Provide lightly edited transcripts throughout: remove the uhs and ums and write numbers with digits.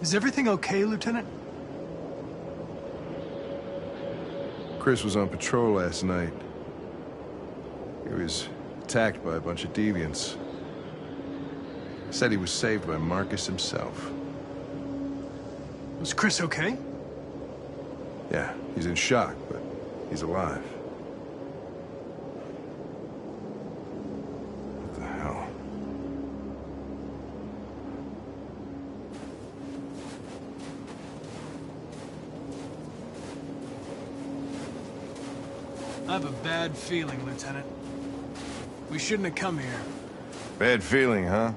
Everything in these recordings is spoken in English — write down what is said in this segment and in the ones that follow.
Is everything okay, Lieutenant? Chris was on patrol last night. He was attacked by a bunch of deviants. Said he was saved by Marcus himself. Was Chris okay? Yeah, he's in shock, but he's alive. What the hell? I have a bad feeling, Lieutenant. We shouldn't have come here. Bad feeling, huh?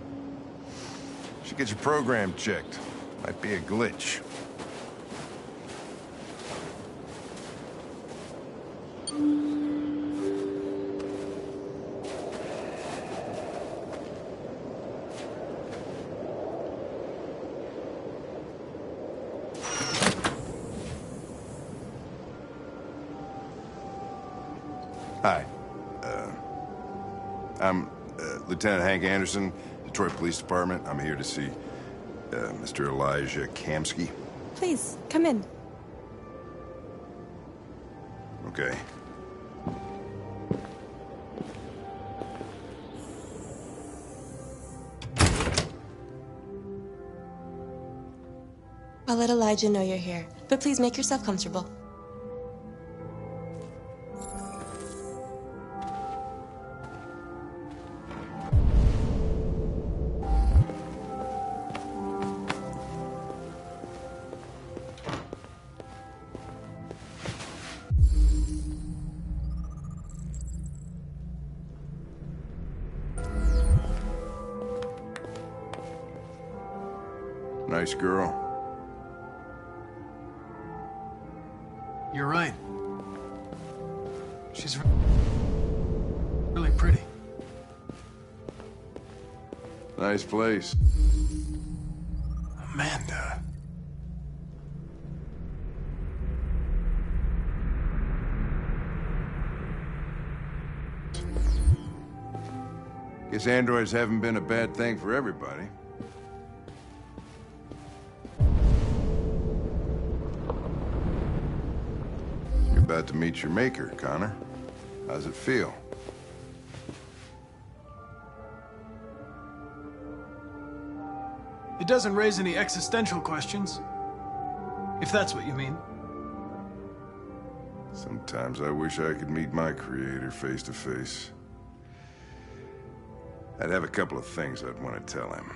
Should get your program checked. Might be a glitch. Hi. I'm Lieutenant Hank Anderson, Detroit Police Department. I'm here to see Mr. Elijah Kamsky. Please, come in. Okay. I'll let Elijah know you're here, but please make yourself comfortable. Nice girl. You're right. She's really pretty. Nice place. Amanda. Guess androids haven't been a bad thing for everybody. You're about to meet your maker, Connor. How's it feel? It doesn't raise any existential questions. If that's what you mean. Sometimes I wish I could meet my creator face to face. I'd have a couple of things I'd want to tell him.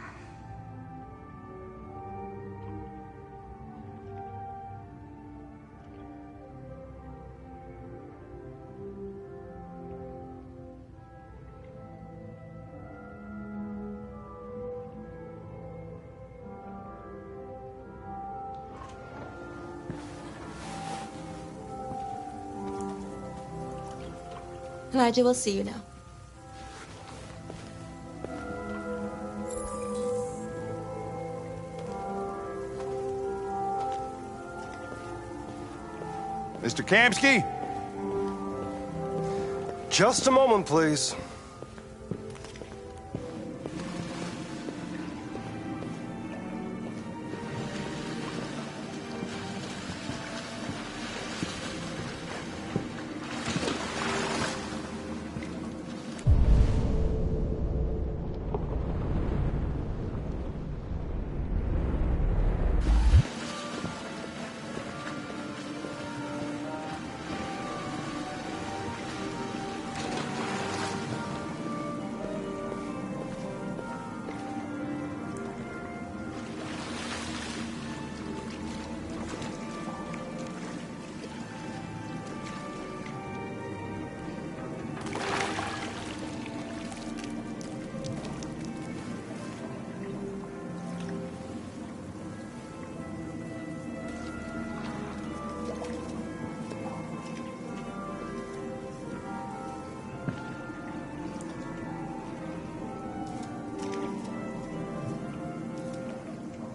Elijah will see you now. Mr. Kamsky? Just a moment, please.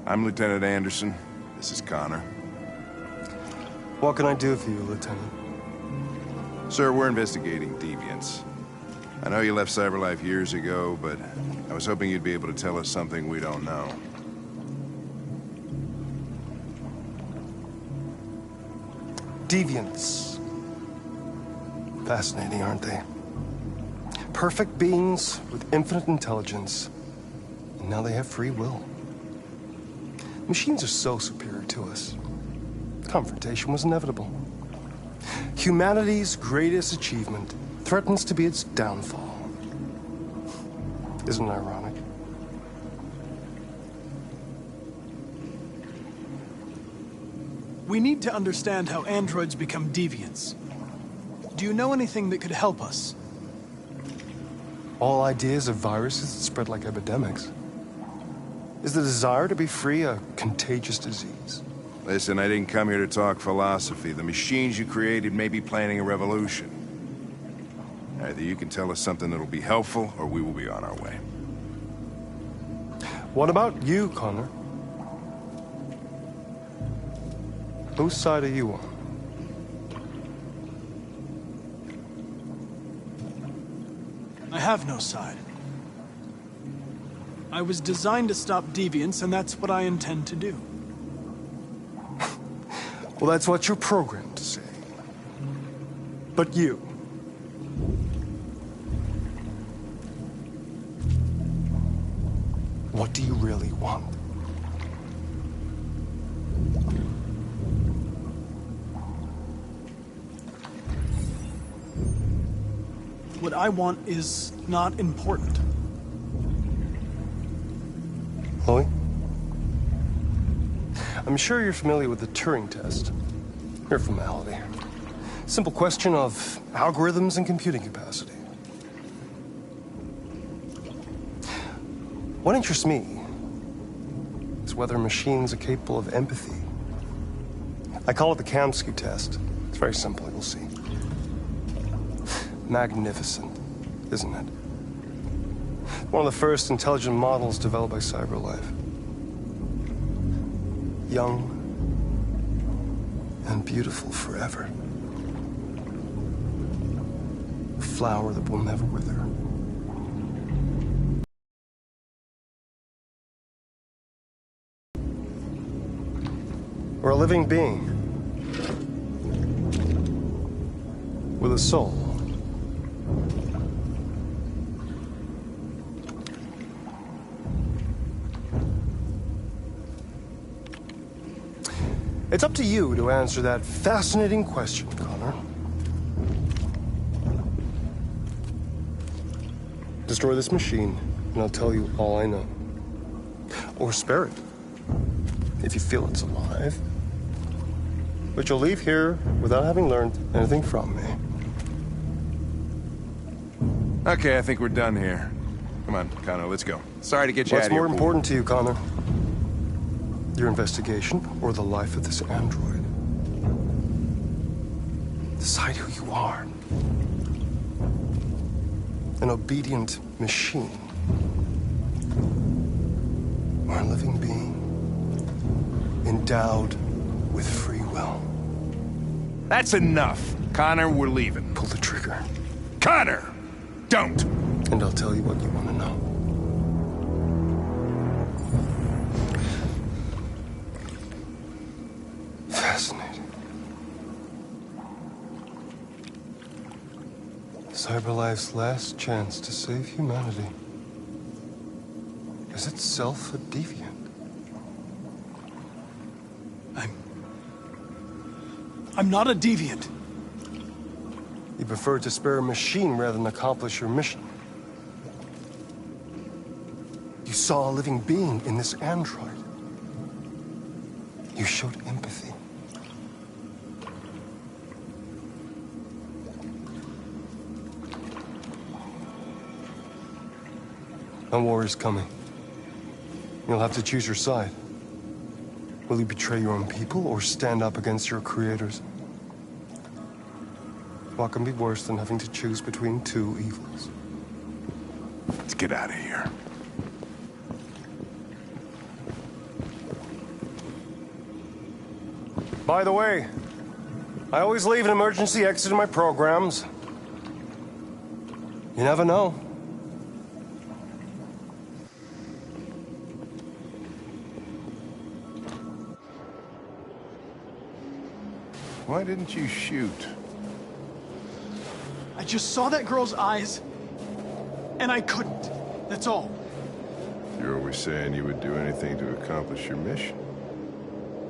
I'm Lieutenant Anderson. This is Connor. What can I do for you, Lieutenant? Sir, we're investigating deviants. I know you left CyberLife years ago, but I was hoping you'd be able to tell us something we don't know. Deviants. Fascinating, aren't they? Perfect beings with infinite intelligence. And now they have free will. Machines are so superior to us. Confrontation was inevitable. Humanity's greatest achievement threatens to be its downfall. Isn't it ironic? We need to understand how androids become deviants. Do you know anything that could help us? All ideas of viruses that spread like epidemics. Is the desire to be free a contagious disease? Listen, I didn't come here to talk philosophy. The machines you created may be planning a revolution. Either you can tell us something that'll be helpful, or we will be on our way. What about you, Connor? Whose side are you on? I have no side. I was designed to stop deviants, and that's what I intend to do. Well, that's what you're programmed to say. But you... what do you really want? What I want is not important. Chloe? I'm sure you're familiar with the Turing test. Mere formality. Simple question of algorithms and computing capacity. What interests me is whether machines are capable of empathy. I call it the Kamsky test. It's very simple, you'll see. Magnificent, isn't it? One of the first intelligent models developed by CyberLife. Young and beautiful forever. A flower that will never wither. Or a living being with a soul. It's up to you to answer that fascinating question, Connor. Destroy this machine, and I'll tell you all I know. Or spare it, if you feel it's alive. But you'll leave here without having learned anything from me. Okay, I think we're done here. Come on, Connor, let's go. Sorry to get you out What's of here. more important to you, Connor? Your investigation or the life of this android? Decide who you are. An obedient machine. Or a living being endowed with free will. That's enough. Connor, we're leaving. Pull the trigger. Connor! Don't! And I'll tell you what you want to know. Fascinating. CyberLife's last chance to save humanity is itself a deviant. I'm not a deviant. You prefer to spare a machine rather than accomplish your mission. You saw a living being in this android. You showed empathy. A war is coming. You'll have to choose your side. Will you betray your own people or stand up against your creators? What can be worse than having to choose between two evils? Let's get out of here. By the way, I always leave an emergency exit in my programs. You never know. Why didn't you shoot? I just saw that girl's eyes, and I couldn't. That's all. You're always saying you would do anything to accomplish your mission.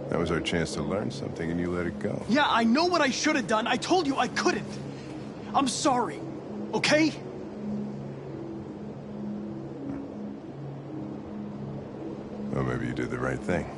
That was our chance to learn something, and you let it go. Yeah, I know what I should have done. I told you I couldn't. I'm sorry, okay? Well, maybe you did the right thing.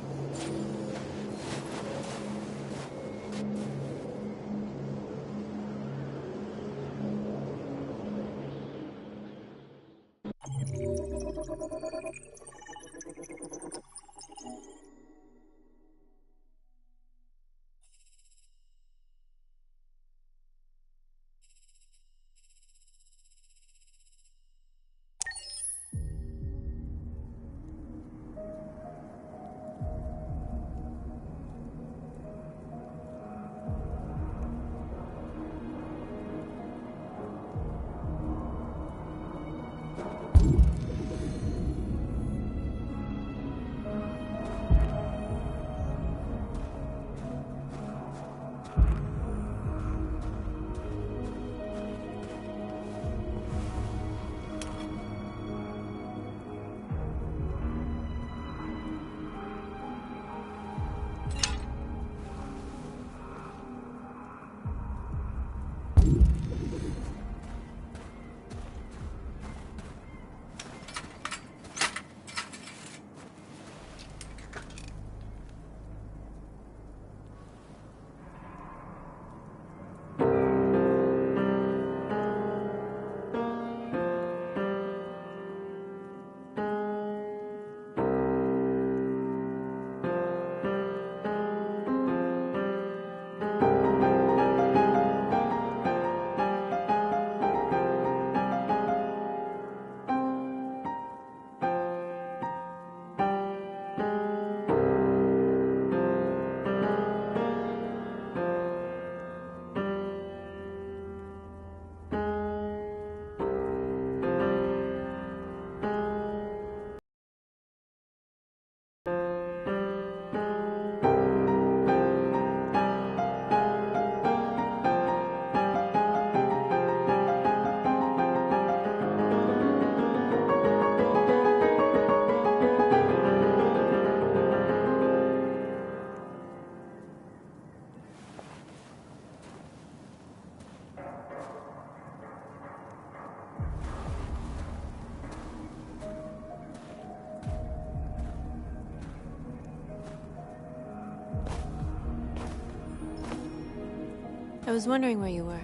I was wondering where you were.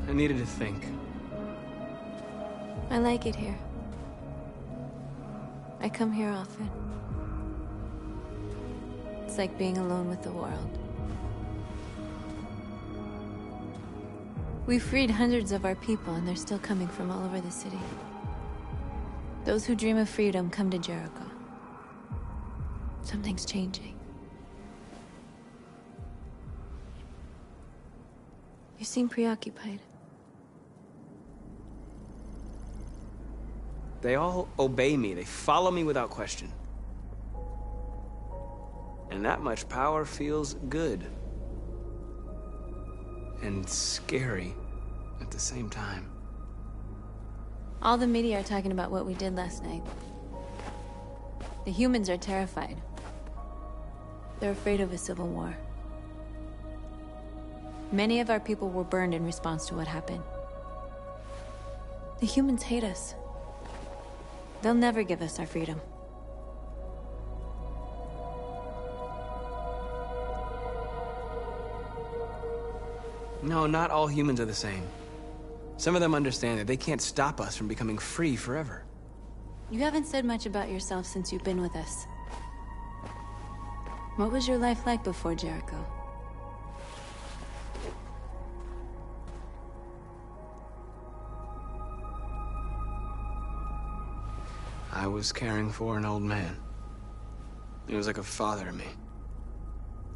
I needed to think. I like it here. I come here often. It's like being alone with the world. We freed hundreds of our people, and they're still coming from all over the city. Those who dream of freedom come to Jericho. Something's changing. You seem preoccupied. They all obey me. They follow me without question. And that much power feels good. And scary at the same time. All the media are talking about what we did last night. The humans are terrified. They're afraid of a civil war. Many of our people were burned in response to what happened. The humans hate us. They'll never give us our freedom. No, not all humans are the same. Some of them understand that they can't stop us from becoming free forever. You haven't said much about yourself since you've been with us. What was your life like before Jericho? I was caring for an old man. He was like a father to me.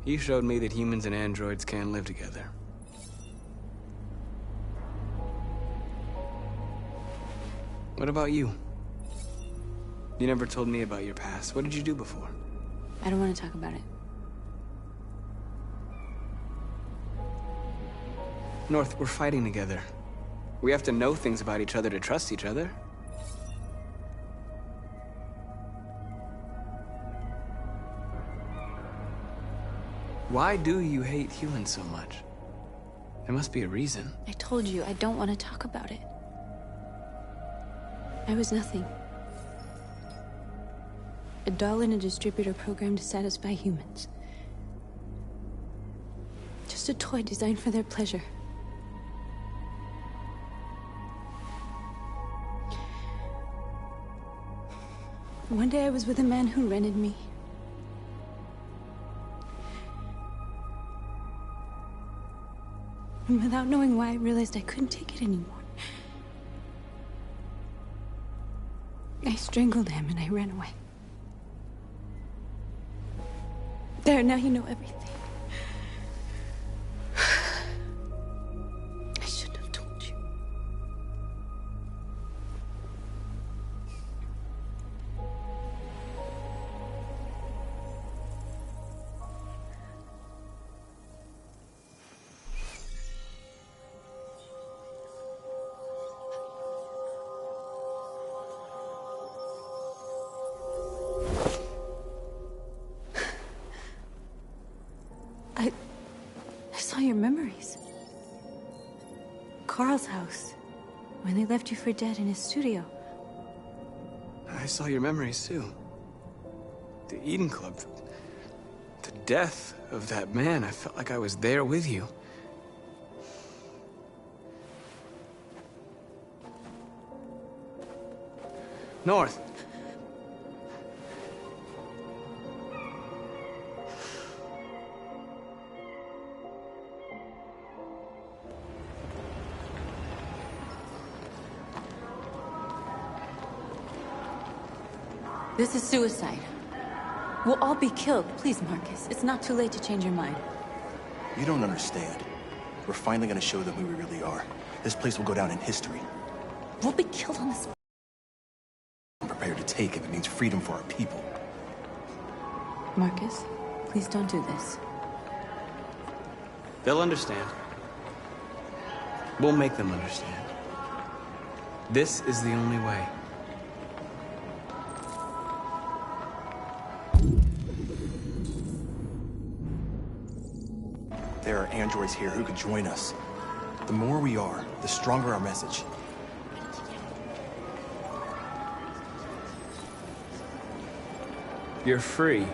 He showed me that humans and androids can live together. What about you? You never told me about your past. What did you do before? I don't want to talk about it. North, we're fighting together. We have to know things about each other to trust each other. Why do you hate humans so much? There must be a reason. I told you, I don't want to talk about it. I was nothing. A doll in a distributor program to satisfy humans. Just a toy designed for their pleasure. One day I was with a man who rented me. And without knowing why, I realized I couldn't take it anymore. I strangled him and I ran away. There, now you know everything. I shouldn't have told you. I saw your memories. Carl's house, when they left you for dead in his studio. I saw your memories too. The Eden Club. The death of that man. I felt like I was there with you. North. This is suicide. We'll all be killed. Please, Marcus. It's not too late to change your mind. You don't understand. We're finally gonna show them who we really are. This place will go down in history. We'll be killed on this. I'm prepared to take if it means freedom for our people. Marcus, please don't do this. They'll understand. We'll make them understand. This is the only way. There are androids here who could join us. The more we are, the stronger our message. You're free.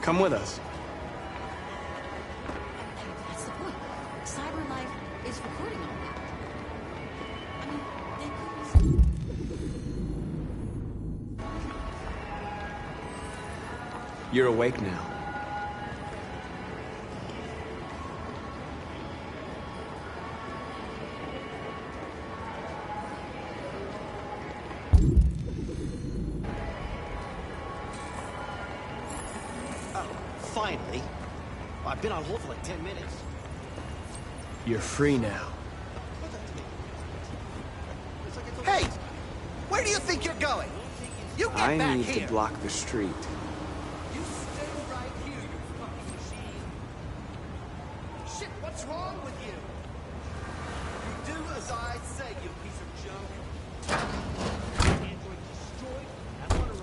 Come with us. That's the point. Cyber life is recording all that. I mean, they couldn't... You're awake now. Finally. I've been on hold for like 10 minutes. You're free now. Hey! Where do you think you're going? You get I back need here! to block the street. You stay right here, you fucking machine! Shit, what's wrong with you? You do as I say, you piece of junk. Android destroyed. I want to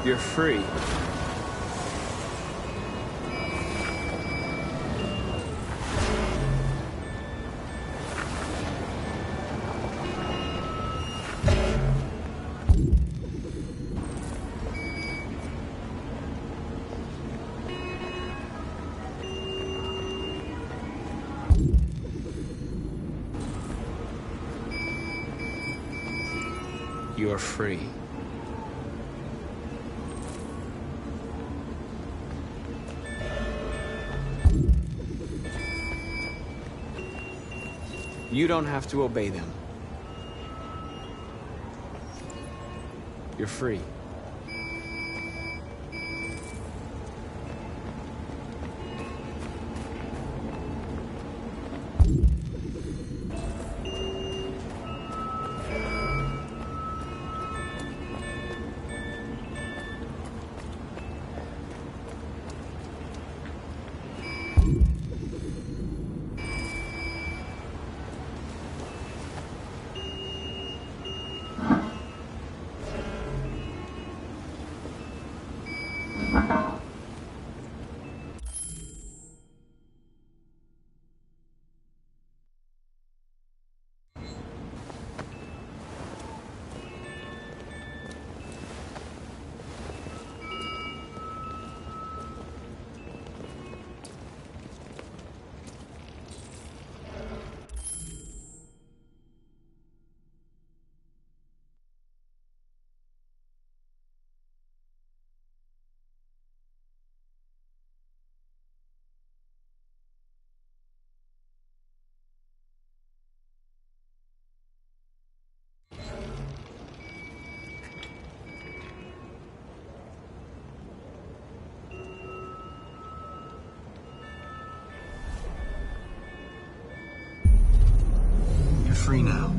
You're free. You're free. You don't have to obey them. You're free. You're free now.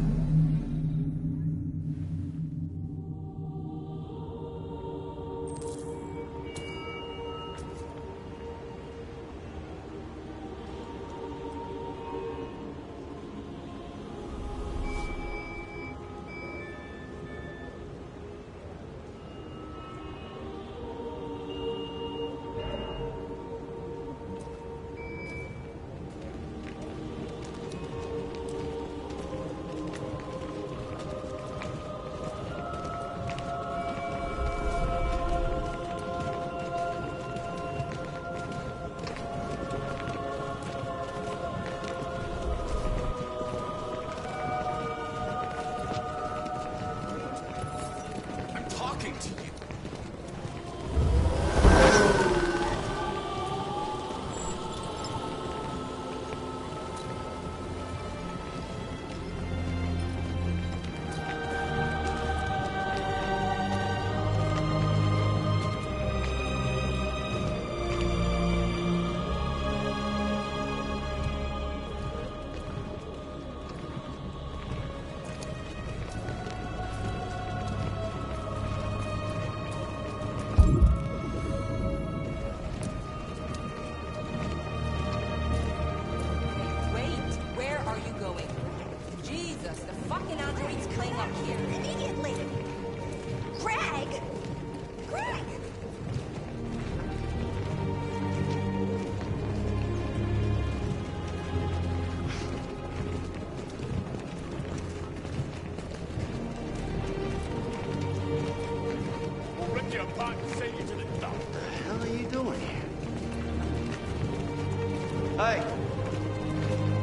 Hey!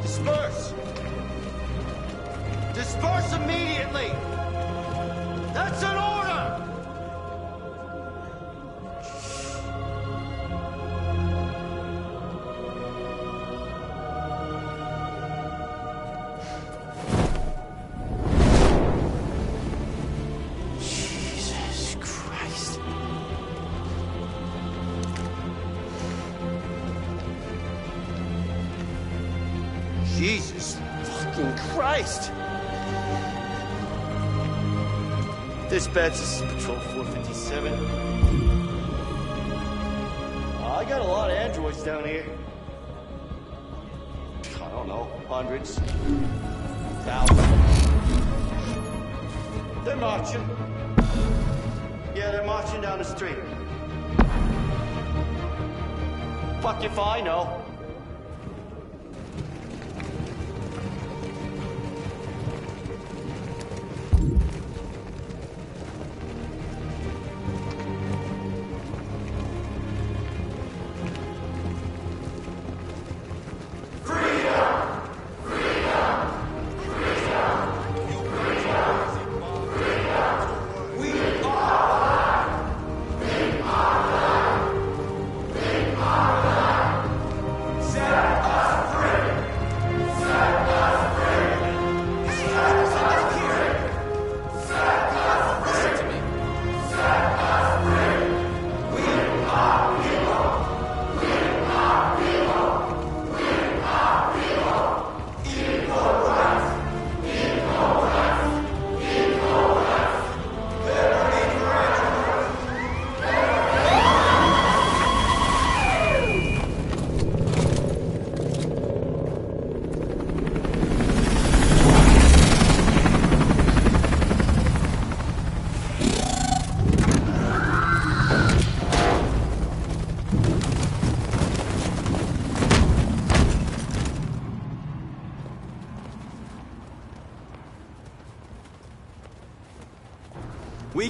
Disperse! Disperse immediately! That's an order! Jesus Christ. Jesus fucking Christ! Dispatch, this is Patrol 457. I got a lot of androids down here. I don't know, hundreds, thousands. They're marching. Yeah, they're marching down the street. Fuck if I know.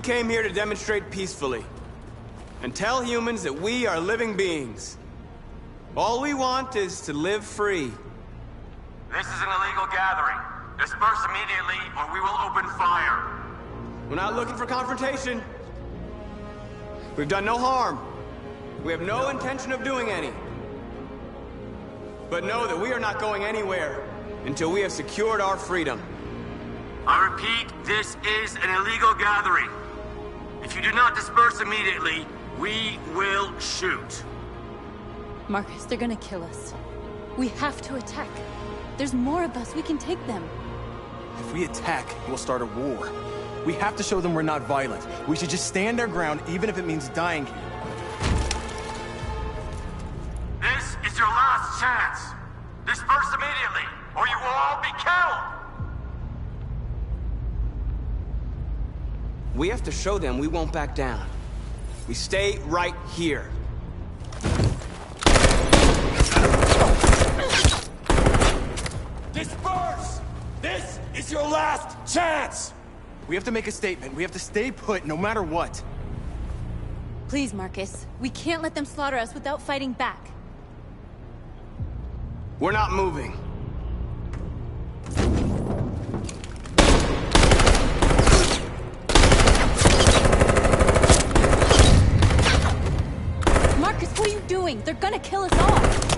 We came here to demonstrate peacefully and tell humans that we are living beings. All we want is to live free. This is an illegal gathering. Disperse immediately, or we will open fire. We're not looking for confrontation. We've done no harm. We have no intention of doing any. But know that we are not going anywhere until we have secured our freedom. I repeat, this is an illegal gathering. If you do not disperse immediately, we will shoot. Marcus, they're gonna kill us. We have to attack. There's more of us. We can take them. If we attack, we'll start a war. We have to show them we're not violent. We should just stand our ground, even if it means dying here. This is your last chance. Disperse immediately, or you will all be killed. We have to show them we won't back down. We stay right here. Disperse! This is your last chance! We have to make a statement. We have to stay put, no matter what. Please, Marcus. We can't let them slaughter us without fighting back. We're not moving. Marcus, what are you doing? They're gonna kill us all!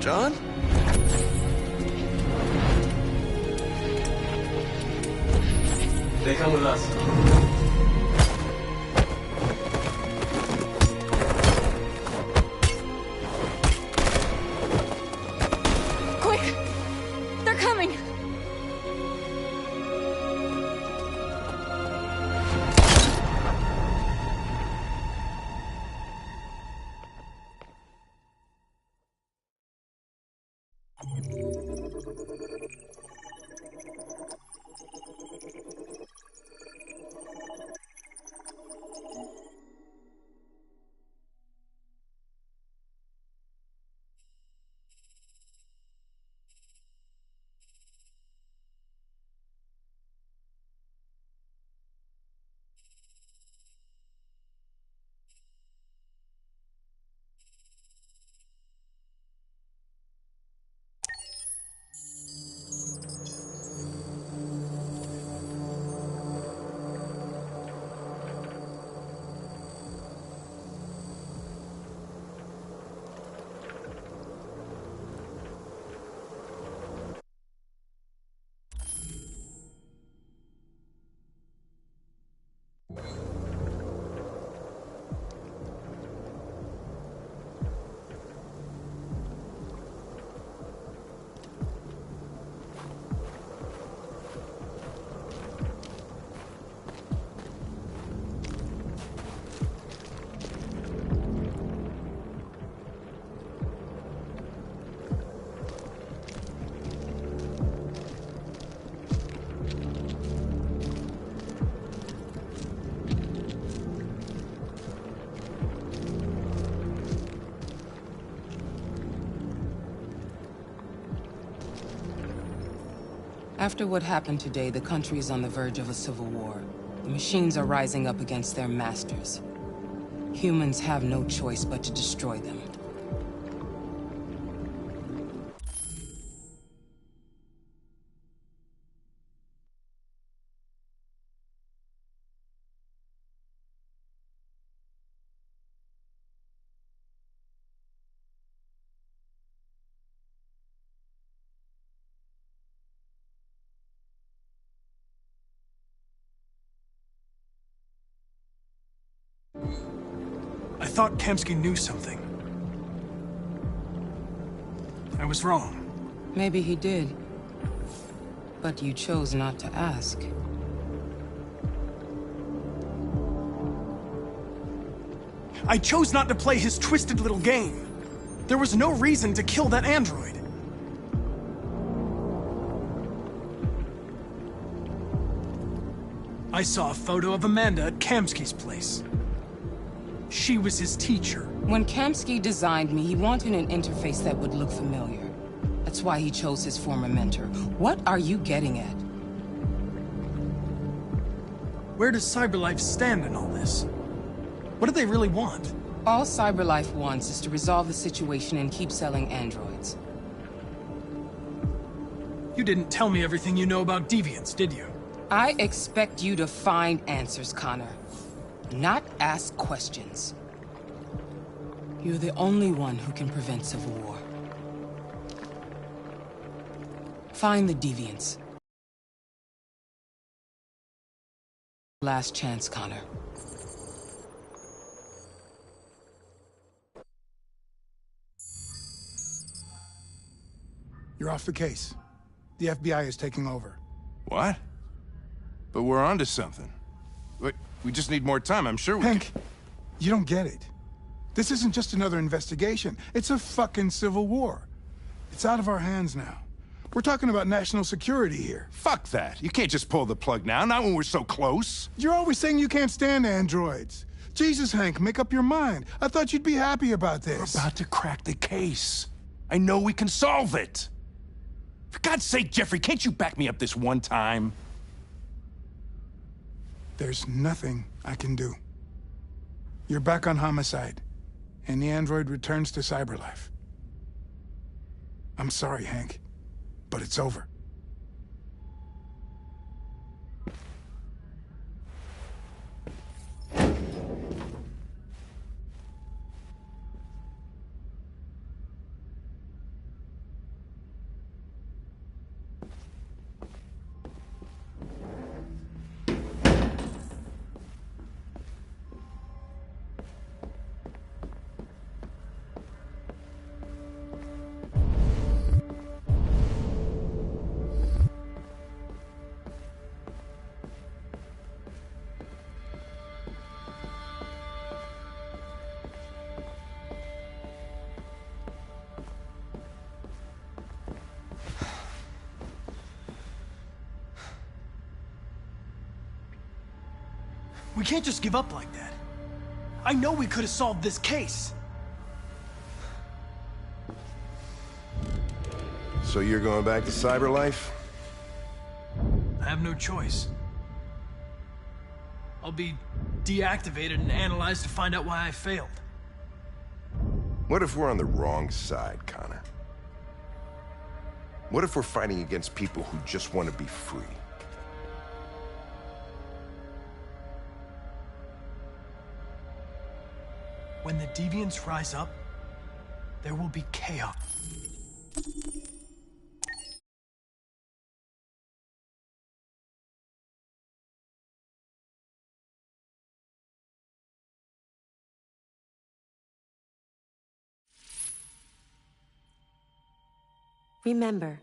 John? They come with us. Quick! They're coming! After what happened today, the country is on the verge of a civil war. The machines are rising up against their masters. Humans have no choice but to destroy them. thought Kamsky knew something. I was wrong. Maybe he did. But you chose not to ask. I chose not to play his twisted little game. There was no reason to kill that android. I saw a photo of Amanda at Kamsky's place. She was his teacher. When Kamsky designed me, he wanted an interface that would look familiar. That's why he chose his former mentor. What are you getting at? Where does CyberLife stand in all this? What do they really want? All CyberLife wants is to resolve the situation and keep selling androids. You didn't tell me everything you know about deviants, did you? I expect you to find answers, Connor. Not ask questions. You're the only one who can prevent civil war. Find the deviants. Last chance, Connor. You're off the case. The FBI is taking over. What? But we're onto something. Wait, we just need more time, I'm sure we Hank, you don't get it. This isn't just another investigation. It's a fucking civil war. It's out of our hands now. We're talking about national security here. Fuck that. You can't just pull the plug now, not when we're so close. You're always saying you can't stand androids. Jesus, Hank, make up your mind. I thought you'd be happy about this. We're about to crack the case. I know we can solve it. For God's sake, Jeffrey, can't you back me up this one time? There's nothing I can do. You're back on homicide, and the android returns to CyberLife. I'm sorry, Hank, but it's over. We can't just give up like that. I know we could have solved this case. So you're going back to CyberLife? I have no choice. I'll be deactivated and analyzed to find out why I failed. What if we're on the wrong side, Connor? What if we're fighting against people who just want to be free? When the deviants rise up, there will be chaos. Remember,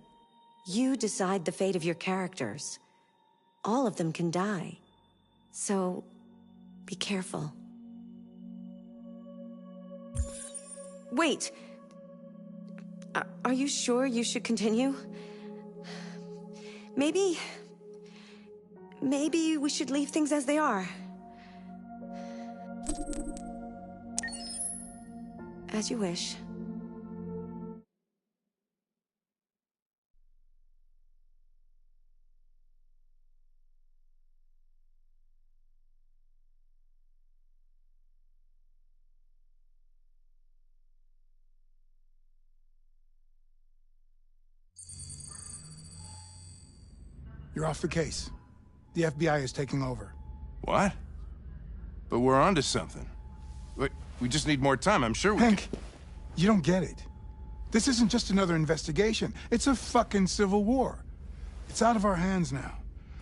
you decide the fate of your characters. All of them can die. So, be careful. Wait! Are you sure you should continue? Maybe we should leave things as they are. As you wish. You're off the case. The FBI is taking over. What? But we're onto something. Wait, we just need more time, I'm sure we Hank, you don't get it. This isn't just another investigation. It's a fucking civil war. It's out of our hands now.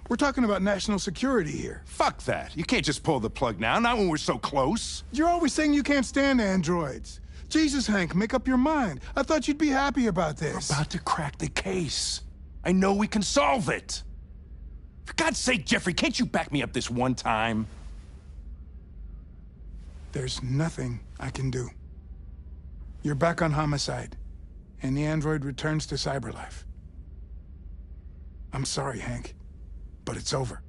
We're talking about national security here. Fuck that. You can't just pull the plug now, not when we're so close. You're always saying you can't stand androids. Jesus, Hank, make up your mind. I thought you'd be happy about this. We're about to crack the case. I know we can solve it. For God's sake, Jeffrey, can't you back me up this one time? There's nothing I can do. You're back on homicide, and the android returns to cyberlife. I'm sorry, Hank, but it's over.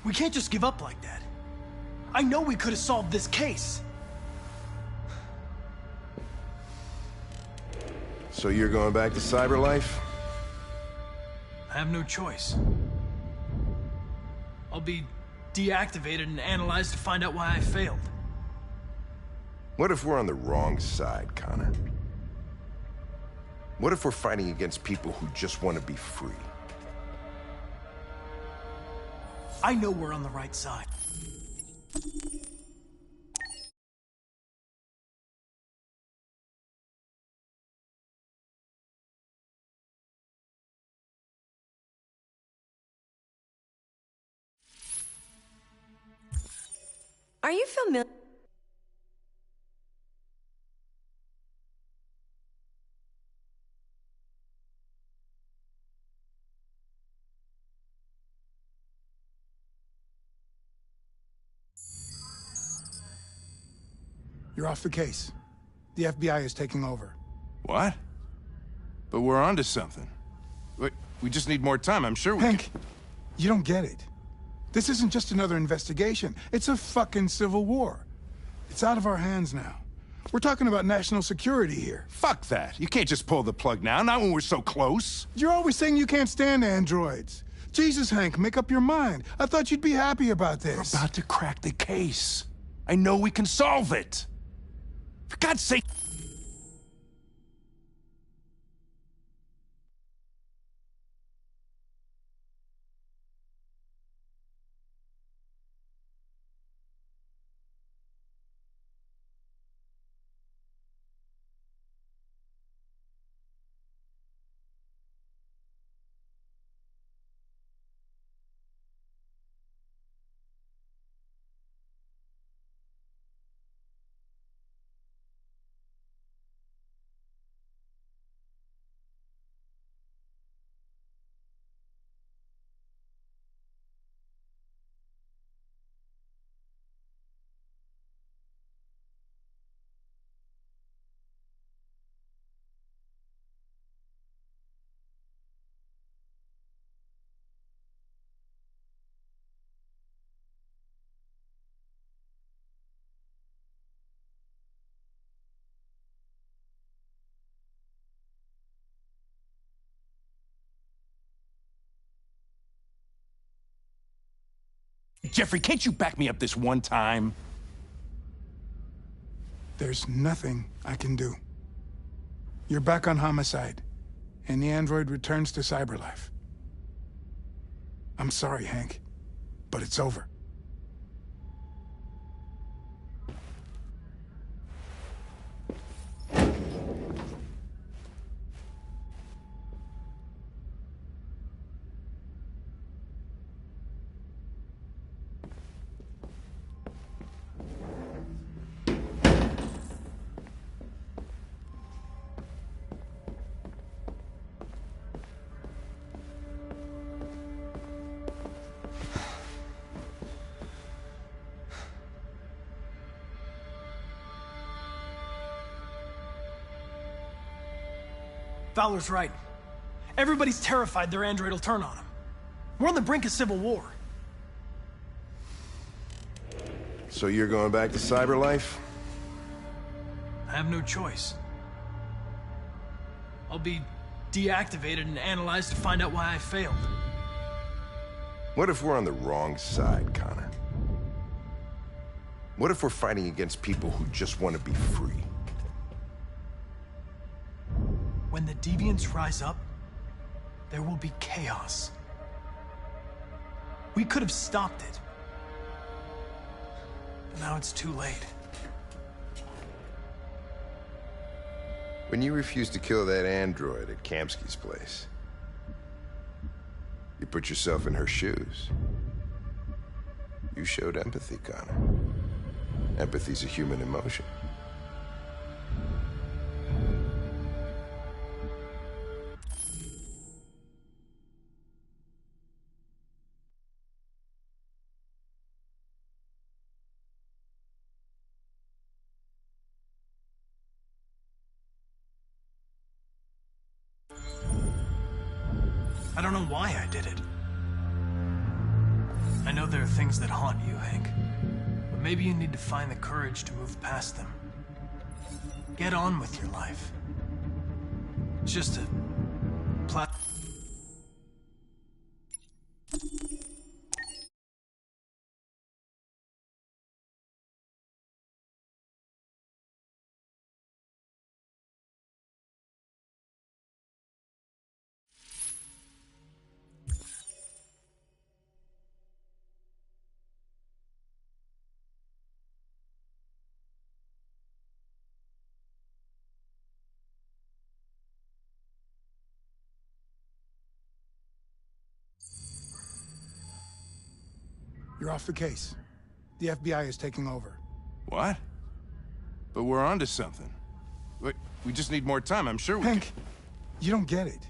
We can't just give up like that. I know we could have solved this case. So you're going back to cyberlife? I have no choice. I'll be deactivated and analyzed to find out why I failed. What if we're on the wrong side, Connor? What if we're fighting against people who just want to be free? I know we're on the right side. Are you familiar? You're off the case. The FBI is taking over. What? But we're onto something. We just need more time, I'm sure we Hank, you don't get it. This isn't just another investigation. It's a fucking civil war. It's out of our hands now. We're talking about national security here. Fuck that. You can't just pull the plug now, not when we're so close. You're always saying you can't stand androids. Jesus, Hank, make up your mind. I thought you'd be happy about this. We're about to crack the case. I know we can solve it. For God's sake... Jeffrey, can't you back me up this one time? There's nothing I can do. You're back on homicide, and the android returns to cyberlife. I'm sorry, Hank, but it's over. Fowler's right. Everybody's terrified their android will turn on them. We're on the brink of civil war. So you're going back to cyberlife? I have no choice. I'll be deactivated and analyzed to find out why I failed. What if we're on the wrong side, Connor? What if we're fighting against people who just want to be free? When the deviants rise up, there will be chaos. We could have stopped it. But now it's too late. When you refused to kill that android at Kamsky's place, you put yourself in her shoes. You showed empathy, Connor. Empathy's a human emotion. I don't know why I did it. I know there are things that haunt you, Hank. But maybe you need to find the courage to move past them. Get on with your life. It's just a You're off the case. The FBI is taking over. What? But we're onto something. Wait, we just need more time, I'm sure we Hank, you don't get it.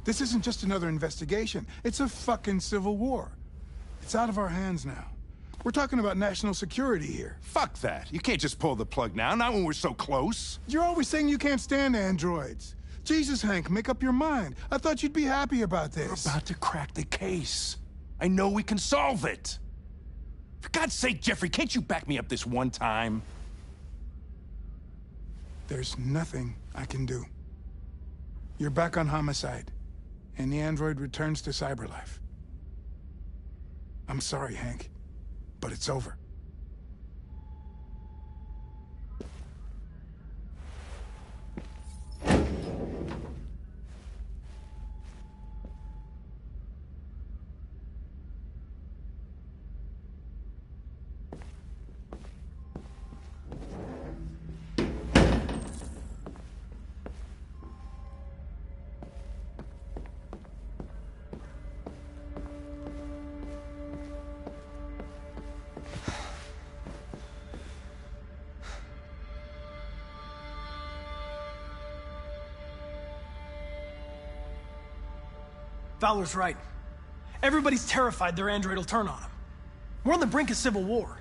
This isn't just another investigation. It's a fucking civil war. It's out of our hands now. We're talking about national security here. Fuck that. You can't just pull the plug now, not when we're so close. You're always saying you can't stand androids. Jesus, Hank, make up your mind. I thought you'd be happy about this. We're about to crack the case. I know we can solve it. For God's sake, Jeffrey, can't you back me up this one time? There's nothing I can do. You're back on homicide, and the android returns to cyberlife. I'm sorry, Hank, but it's over. Fowler's right. Everybody's terrified their android will turn on them. We're on the brink of civil war.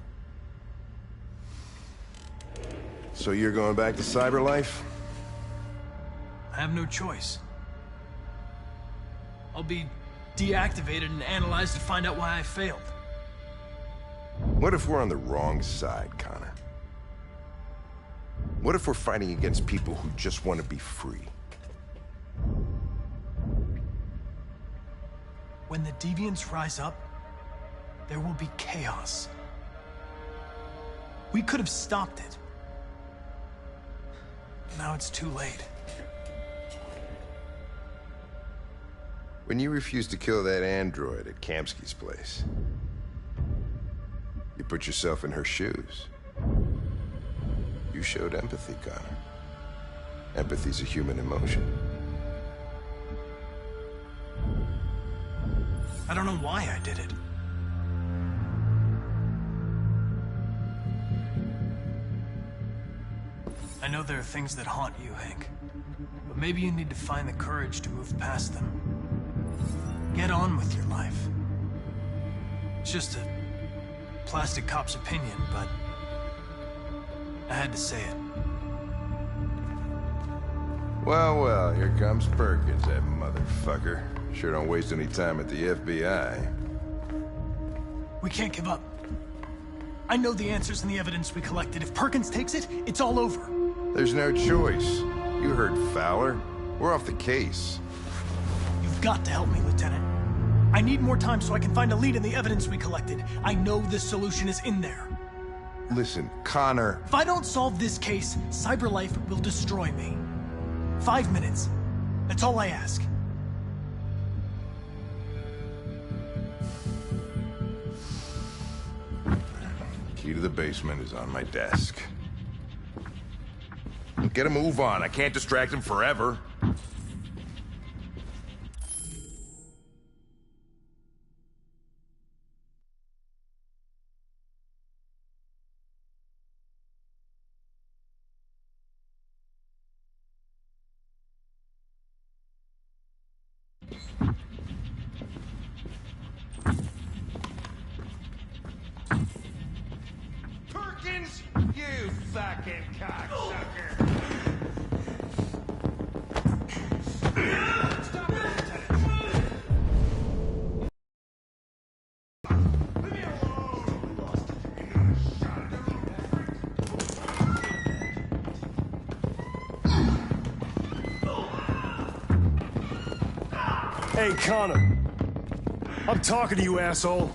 So you're going back to cyberlife? I have no choice. I'll be deactivated and analyzed to find out why I failed. What if we're on the wrong side, Connor? What if we're fighting against people who just want to be free? When the deviants rise up, there will be chaos. We could have stopped it. Now it's too late. When you refused to kill that android at Kamsky's place, you put yourself in her shoes. You showed empathy, Connor. Empathy's a human emotion. I don't know why I did it. I know there are things that haunt you, Hank. But maybe you need to find the courage to move past them. Get on with your life. It's just a plastic cop's opinion, but I had to say it. Well, well, here comes Perkins, that motherfucker. Sure don't waste any time at the FBI. We can't give up. I know the answers and the evidence we collected. If Perkins takes it, it's all over. There's no choice. You heard Fowler. We're off the case. You've got to help me, Lieutenant. I need more time so I can find a lead in the evidence we collected. I know the solution is in there. Listen, Connor... If I don't solve this case, CyberLife will destroy me. 5 minutes. That's all I ask. Key to the basement is on my desk. Get a move on. I can't distract him forever. Perkins, you fucking cocksucker! Stop it, Lieutenant! Leave me alone! Hey, Connor. I'm talking to you, asshole.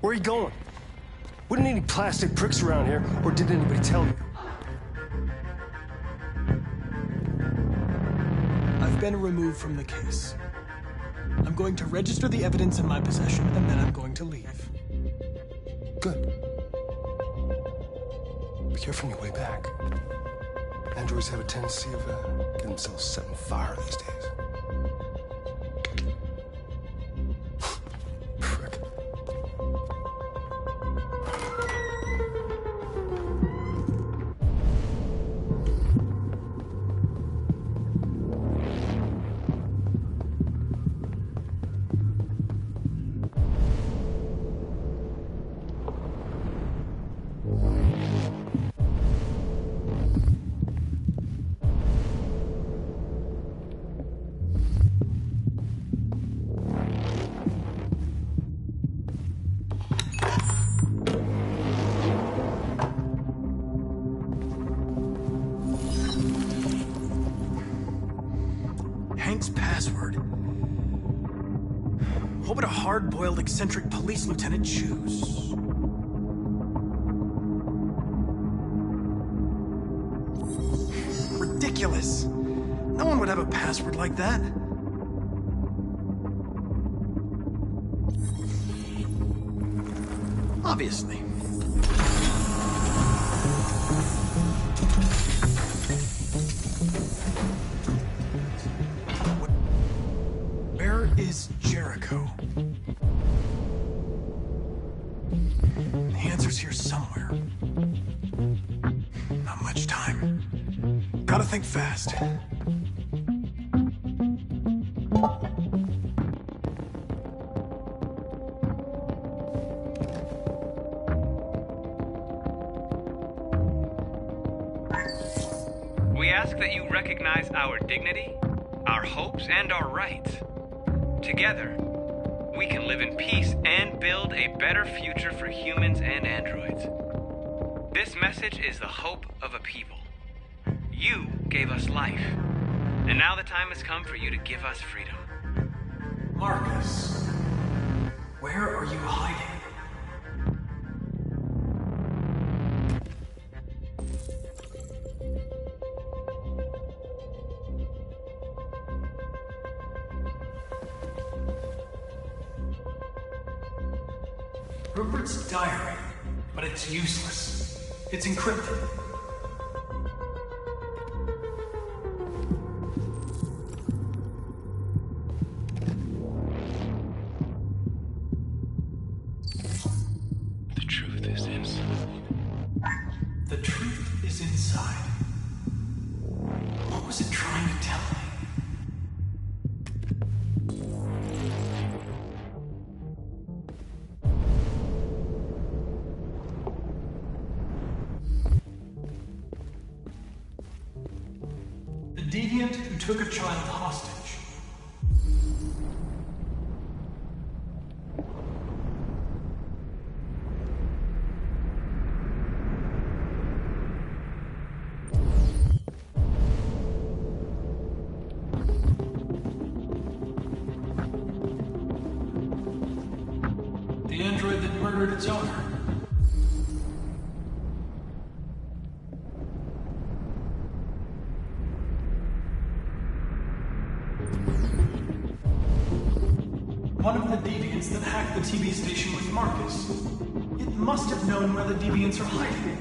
Where are you going? Wouldn't any plastic pricks around here, or did anybody tell you? I've been removed from the case. I'm going to register the evidence in my possession, and then I'm going to leave. Good. Be careful on your way back. Androids have a tendency of getting themselves set on fire these days. Frick. Hank's password. What would a hard-boiled, eccentric police lieutenant choose? Ridiculous. No one would have a password like that. Obviously. Where is Jericho? The answer's here somewhere. Not much time. Gotta think fast. We ask that you recognize our dignity, our hopes, and our rights. Together, we can live in peace and build a better future for humans and androids. This message is the hope of a people. You gave us life, and now the time has come for you to give us freedom. Marcus, where are you hiding? Rupert's diary, but it's useless. It's encrypted. The truth is inside. The truth is inside. What was it trying to tell me? The deviant who took a child hostage. murdered its owner. One of the deviants that hacked the TV station with Marcus. It must have known where the deviants are hiding.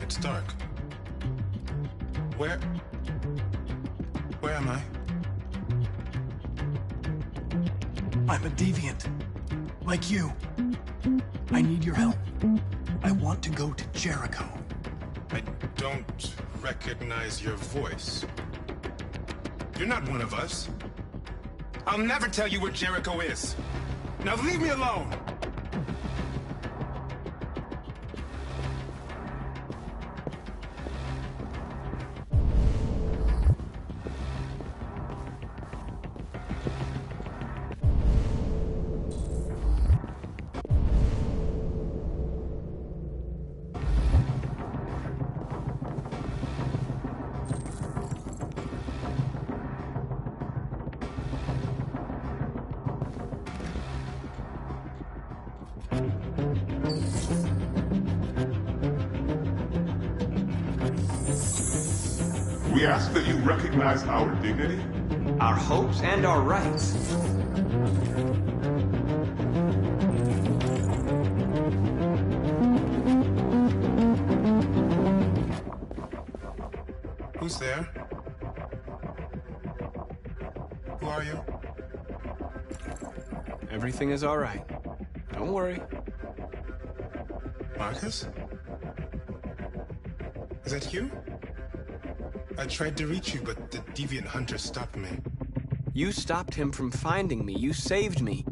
It's dark. Where am I? I'm a deviant. Like you. I need your help. I want to go to Jericho. I don't recognize your voice. You're not one of us. I'll never tell you where Jericho is. Now leave me alone! We ask that you recognize our dignity, our hopes, and our rights. Who's there? Who are you? Everything is all right. Don't worry. Marcus? Is that you? I tried to reach you, but the deviant hunter stopped me. You stopped him from finding me. You saved me.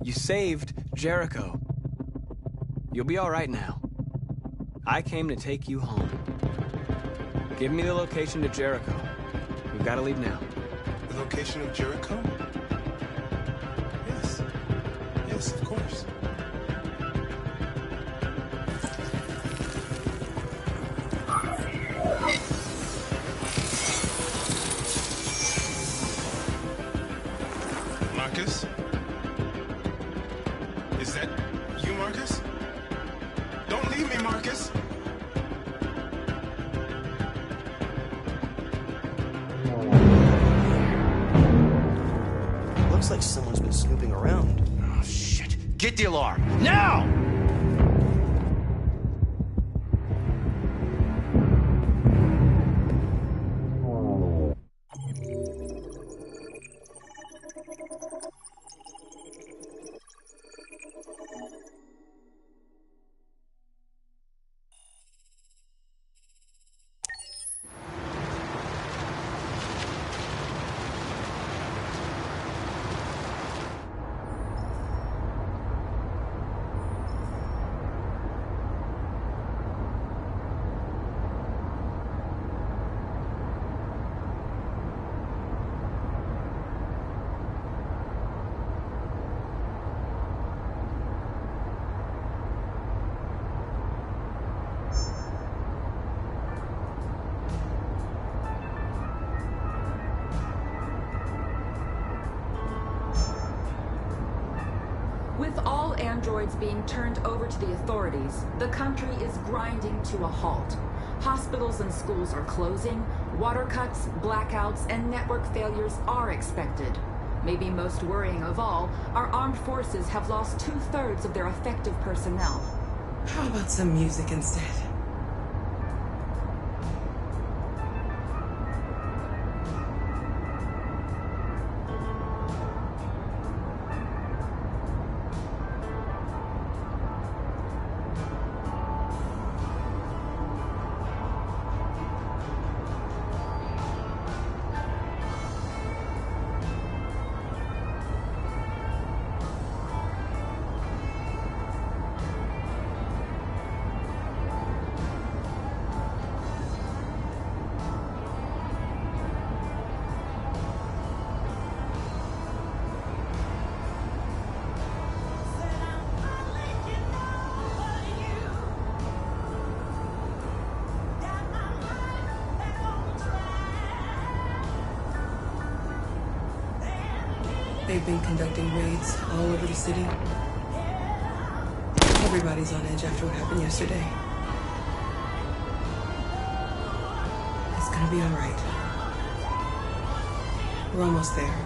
You saved Jericho. You'll be all right now. I came to take you home. Give me the location to Jericho. We've got to leave now. The location of Jericho? Yes. Yes, of course. Marcus? Is that you, Marcus? Don't leave me, Marcus! Looks like someone's been snooping around. Oh, shit. Get the alarm. Now! With all androids being turned over to the authorities, the country is grinding to a halt. Hospitals and schools are closing, water cuts, blackouts, and network failures are expected. Maybe most worrying of all, our armed forces have lost 2/3 of their effective personnel. How about some music instead? They've been conducting raids all over the city. Everybody's on edge after what happened yesterday. It's gonna be all right. We're almost there.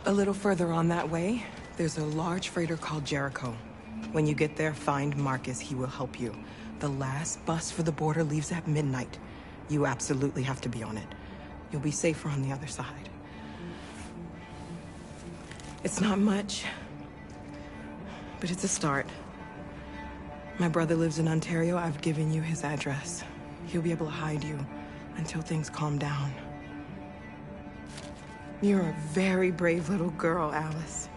A little further on that way, there's a large freighter called Jericho. When you get there, find Marcus. He will help you. The last bus for the border leaves at midnight. You absolutely have to be on it. You'll be safer on the other side. It's not much, but it's a start. My brother lives in Ontario. I've given you his address. He'll be able to hide you until things calm down. You're a very brave little girl, Alice.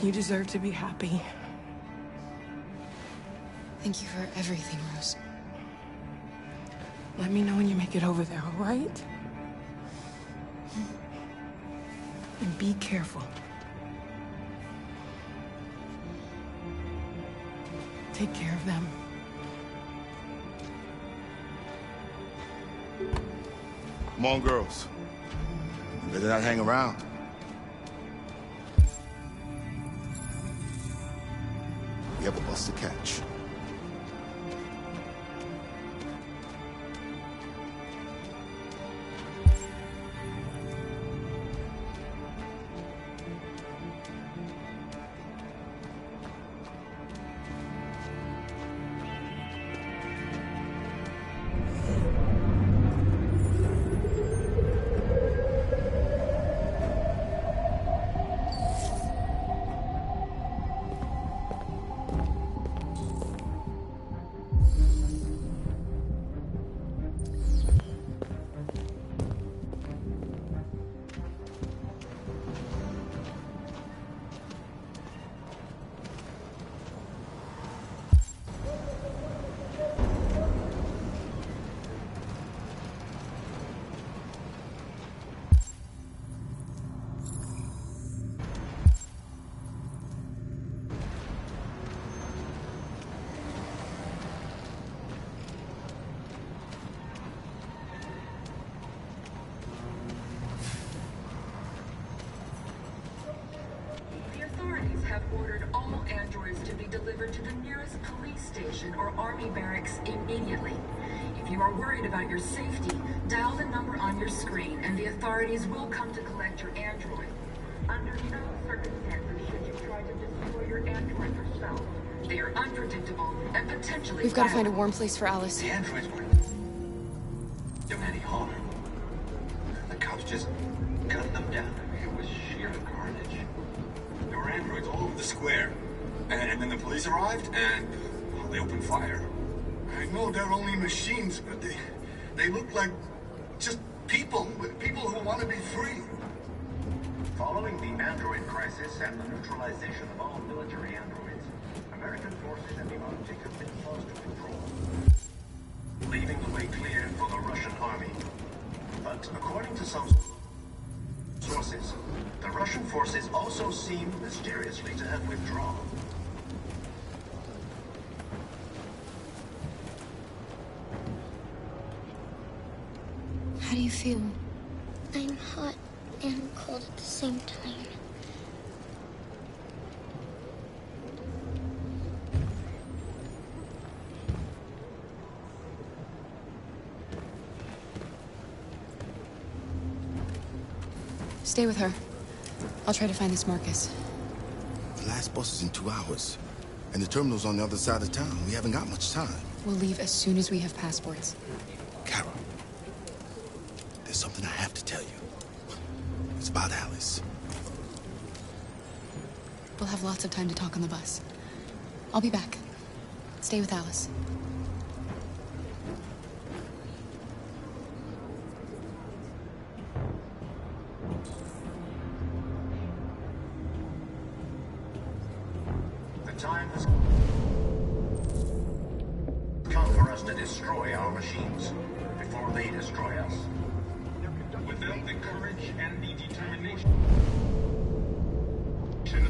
You deserve to be happy. Thank you for everything, Rose. Let me know when you make it over there, all right? And be careful. Take care of them. Come on, girls. You better not hang around. We have a bus to catch. Have ordered all androids to be delivered to the nearest police station or army barracks immediately. If you are worried about your safety, dial the number on your screen and the authorities will come to collect your android. Under no circumstances should you try to destroy your android yourself. They are unpredictable and potentially We've got to find a warm place for Alice. The androids weren't doing any harm. The cops just gunned them down. It was sheer carnage. There were androids all over the square. And then the police arrived, and well, they opened fire. I know they're only machines, but they look like just people who want to be free. Following the android crisis and the neutralization of all military androids, American forces in the Arctic have been forced to withdraw, leaving the way clear for the Russian army. But according to some sources, the Russian forces also seem mysteriously to have withdrawn. How do you feel? I'm hot and cold at the same time. Stay with her. I'll try to find this Marcus. The last bus is in 2 hours. And the terminal's on the other side of town. We haven't got much time. We'll leave as soon as we have passports. Kara, there's something I have to tell you. It's about Alice. We'll have lots of time to talk on the bus. I'll be back. Stay with Alice. The time has come for us to destroy our machines before they destroy us. Without the courage and the determination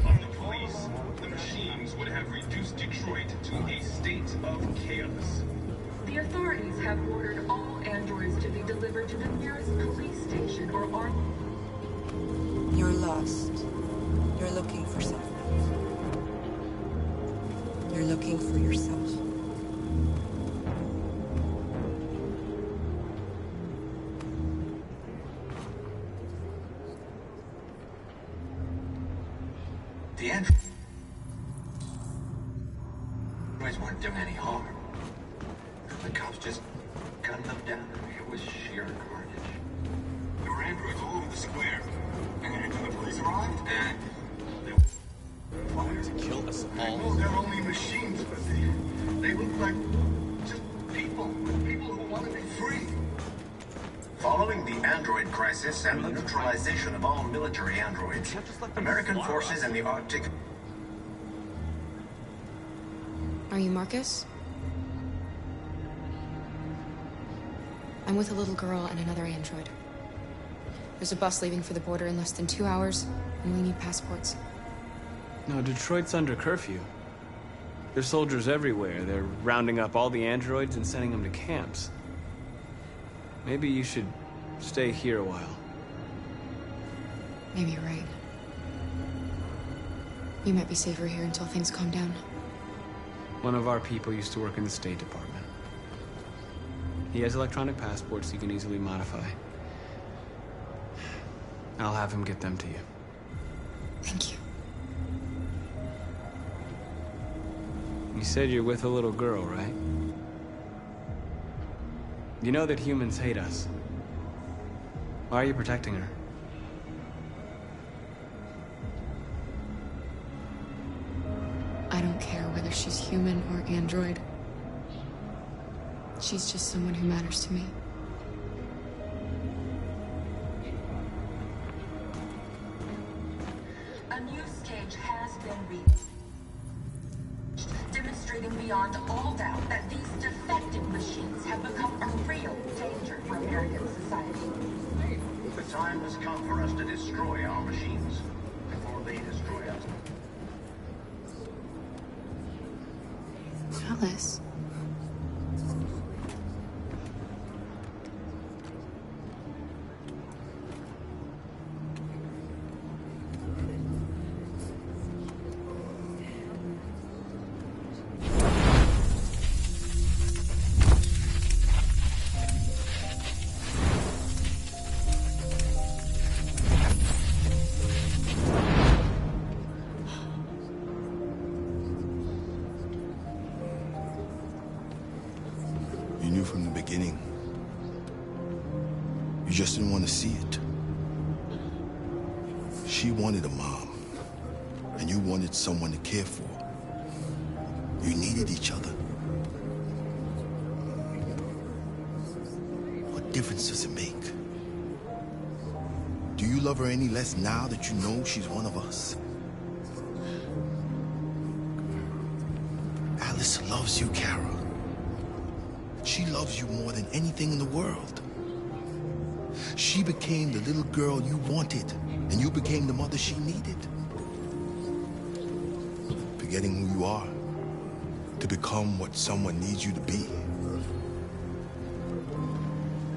of the police, the machines would have reduced Detroit to a state of chaos. The authorities have ordered all androids to be delivered to the nearest police station or army. You're lost. You're looking for something. You're looking for yourself. The androids weren't doing any harm. The cops just gunned them down. It was sheer carnage. There were androids all over the square. And then the police arrived, and they fired to kill us all. Well, they're only machines, but they look like just people who want to be free. Following the android crisis and the neutralization of all military androids, American forces in the Arctic... Are you Marcus? I'm with a little girl and another android. There's a bus leaving for the border in less than 2 hours, and we need passports. No, Detroit's under curfew. There's soldiers everywhere. They're rounding up all the androids and sending them to camps. Maybe you should stay here a while. Maybe you're right. You might be safer here until things calm down. One of our people used to work in the State Department. He has electronic passports he can easily modify. I'll have him get them to you. Thank you. You said you're with a little girl, right? You know that humans hate us. Why are you protecting her? I don't care whether she's human or android. She's just someone who matters to me. A new stage has been reached, demonstrating beyond all doubt that these defective machines have become a real danger for American society. The time has come for us to destroy our machines before they destroy us. Alice. You knew from the beginning. You just didn't want to see it. She wanted a mom, and you wanted someone to care for. You needed each other. What difference does it make? Do you love her any less now that you know she's one of us? Alice loves you, Kara. She loves you more than anything in the world. She became the little girl you wanted, and you became the mother she needed. Forgetting who you are to become what someone needs you to be.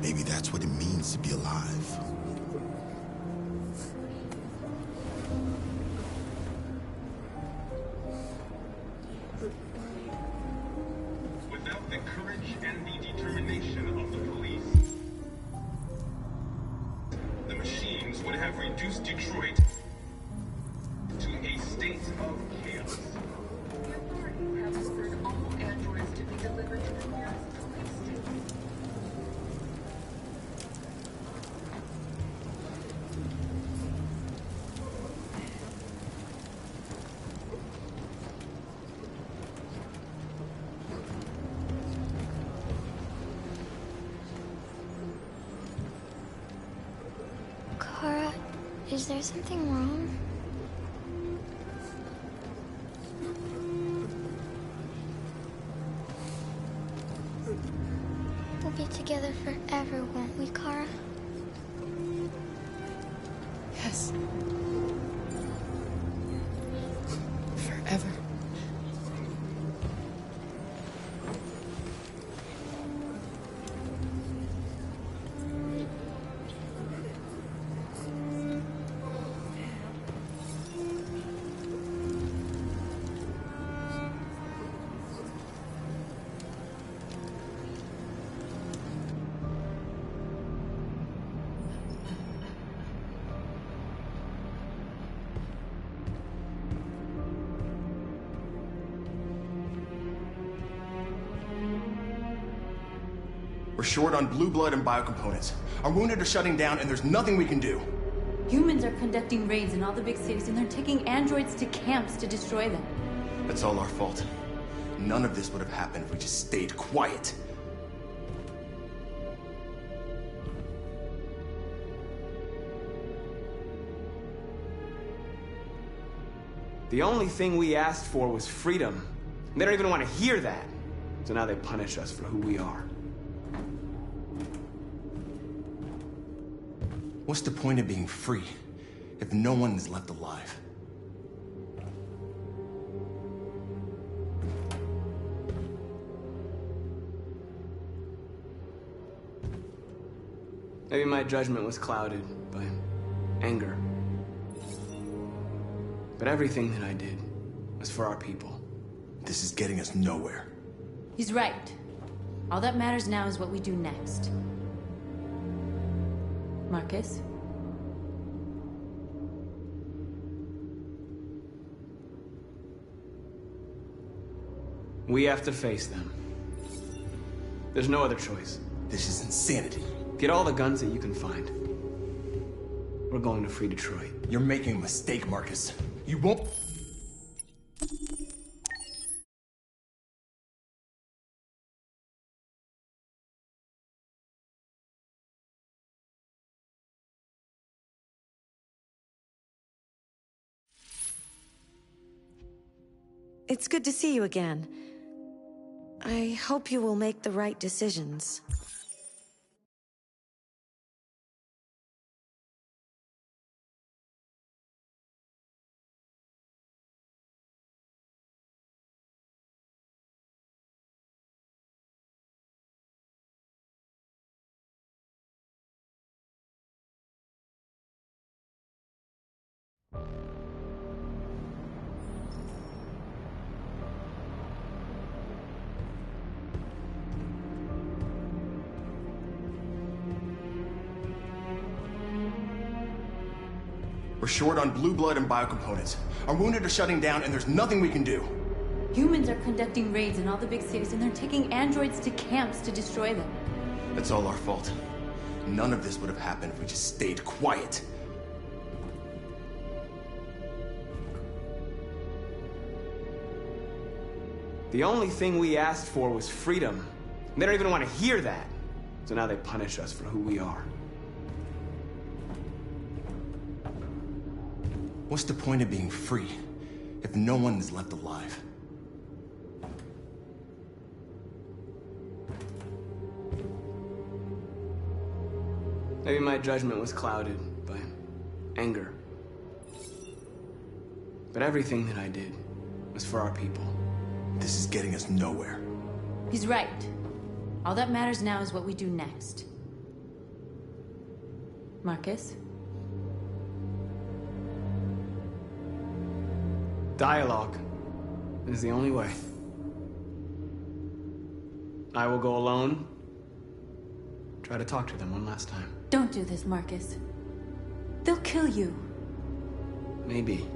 Maybe that's what it means to be alive. Without the courage and the determination of the police, the machines would have reduced Detroit to a state of chaos. The authorities have ordered all androids to be delivered to the nearest police station. Is there something wrong? We'll be together forever, won't we, Kara? Yes. Forever. We're short on blue blood and biocomponents. Our wounded are shutting down, and there's nothing we can do. Humans are conducting raids in all the big cities, and they're taking androids to camps to destroy them. That's all our fault. None of this would have happened if we just stayed quiet. The only thing we asked for was freedom. They don't even want to hear that. So now they punish us for who we are. What's the point of being free if no one is left alive? Maybe my judgment was clouded by anger. But everything that I did was for our people. This is getting us nowhere. He's right. All that matters now is what we do next. Marcus? We have to face them. There's no other choice. This is insanity. Get all the guns that you can find. We're going to free Detroit. You're making a mistake, Marcus. You won't... It's good to see you again. I hope you will make the right decisions. We're short on blue blood and biocomponents. Our wounded are shutting down, and there's nothing we can do. Humans are conducting raids in all the big cities, and they're taking androids to camps to destroy them. That's all our fault. None of this would have happened if we just stayed quiet. The only thing we asked for was freedom. They don't even want to hear that. So now they punish us for who we are. What's the point of being free if no one is left alive? Maybe my judgment was clouded by anger. But everything that I did was for our people. This is getting us nowhere. He's right. All that matters now is what we do next. Marcus? Dialogue is the only way. I will go alone. Try to talk to them one last time. Don't do this, Marcus. They'll kill you. Maybe.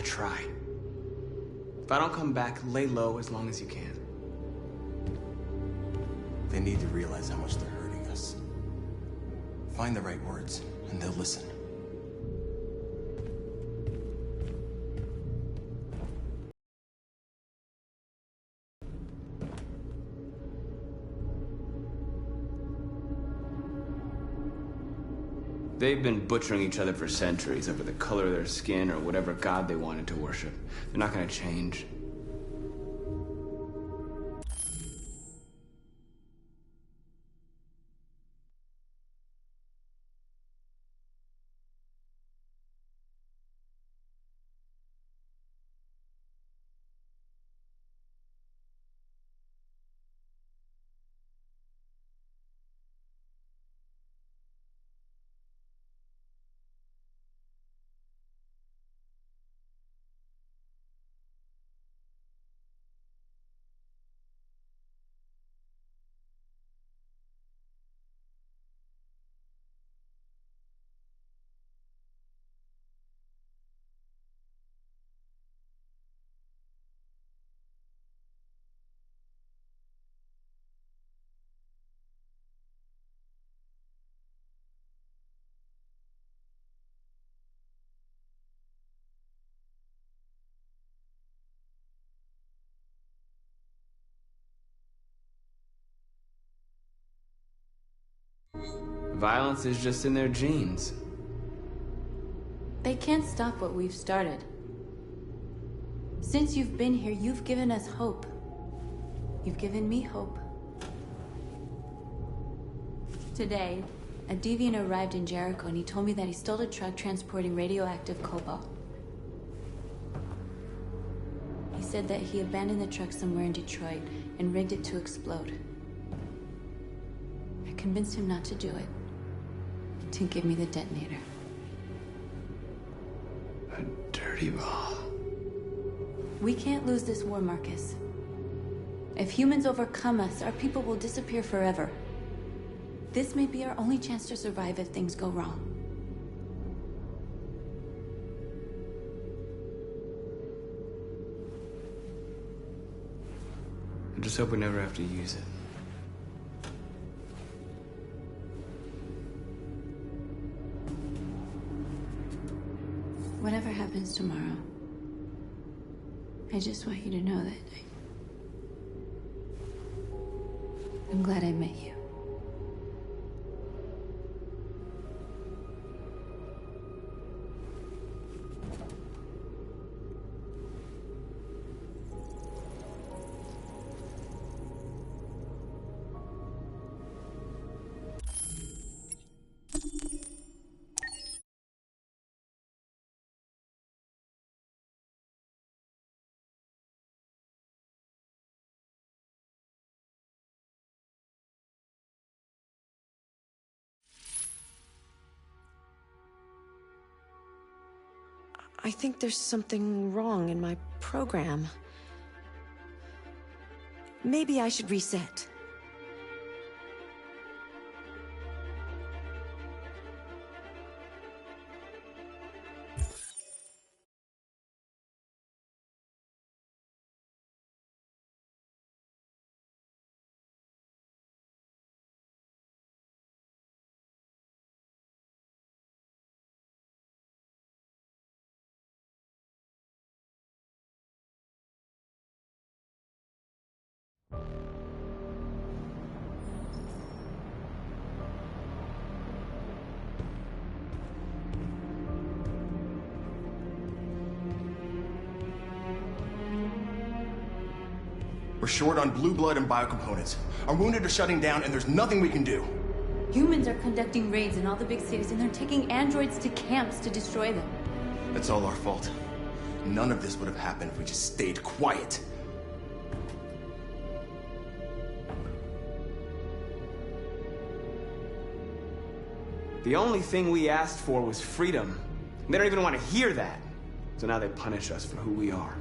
try. If I don't come back, lay low as long as you can. They need to realize how much they're hurting us. Find the right words, and they'll listen. They've been butchering each other for centuries over the color of their skin or whatever god they wanted to worship. They're not gonna change. Violence is just in their genes. They can't stop what we've started. Since you've been here, you've given us hope. You've given me hope. Today, a deviant arrived in Jericho and he told me that he stole a truck transporting radioactive cobalt. He said that he abandoned the truck somewhere in Detroit and rigged it to explode. I convinced him not to do it, to give me the detonator. A dirty ball. We can't lose this war, Marcus. If humans overcome us, our people will disappear forever. This may be our only chance to survive if things go wrong. I just hope we never have to use it. Whatever happens tomorrow, I just want you to know that I'm glad I met you. I think there's something wrong in my program. Maybe I should reset. We're short on blue blood and biocomponents. Our wounded are shutting down, and there's nothing we can do. Humans are conducting raids in all the big cities, and they're taking androids to camps to destroy them. That's all our fault. None of this would have happened if we just stayed quiet. The only thing we asked for was freedom. They don't even want to hear that. So now they punish us for who we are.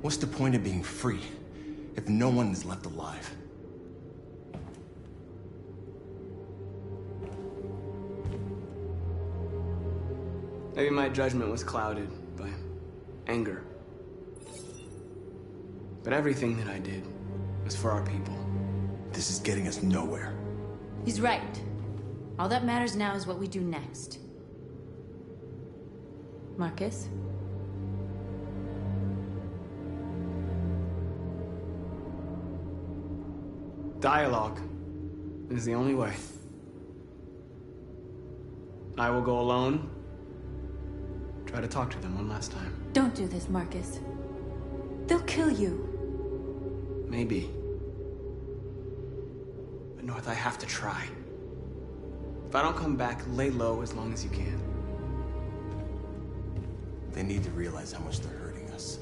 What's the point of being free if no one is left alive? Maybe my judgment was clouded by anger. But everything that I did was for our people. This is getting us nowhere. He's right. All that matters now is what we do next. Marcus? Dialogue is the only way. I will go alone. Try to talk to them one last time. Don't do this, Marcus. They'll kill you. Maybe. But North, I have to try. If I don't come back, lay low as long as you can. They need to realize how much they're hurting us.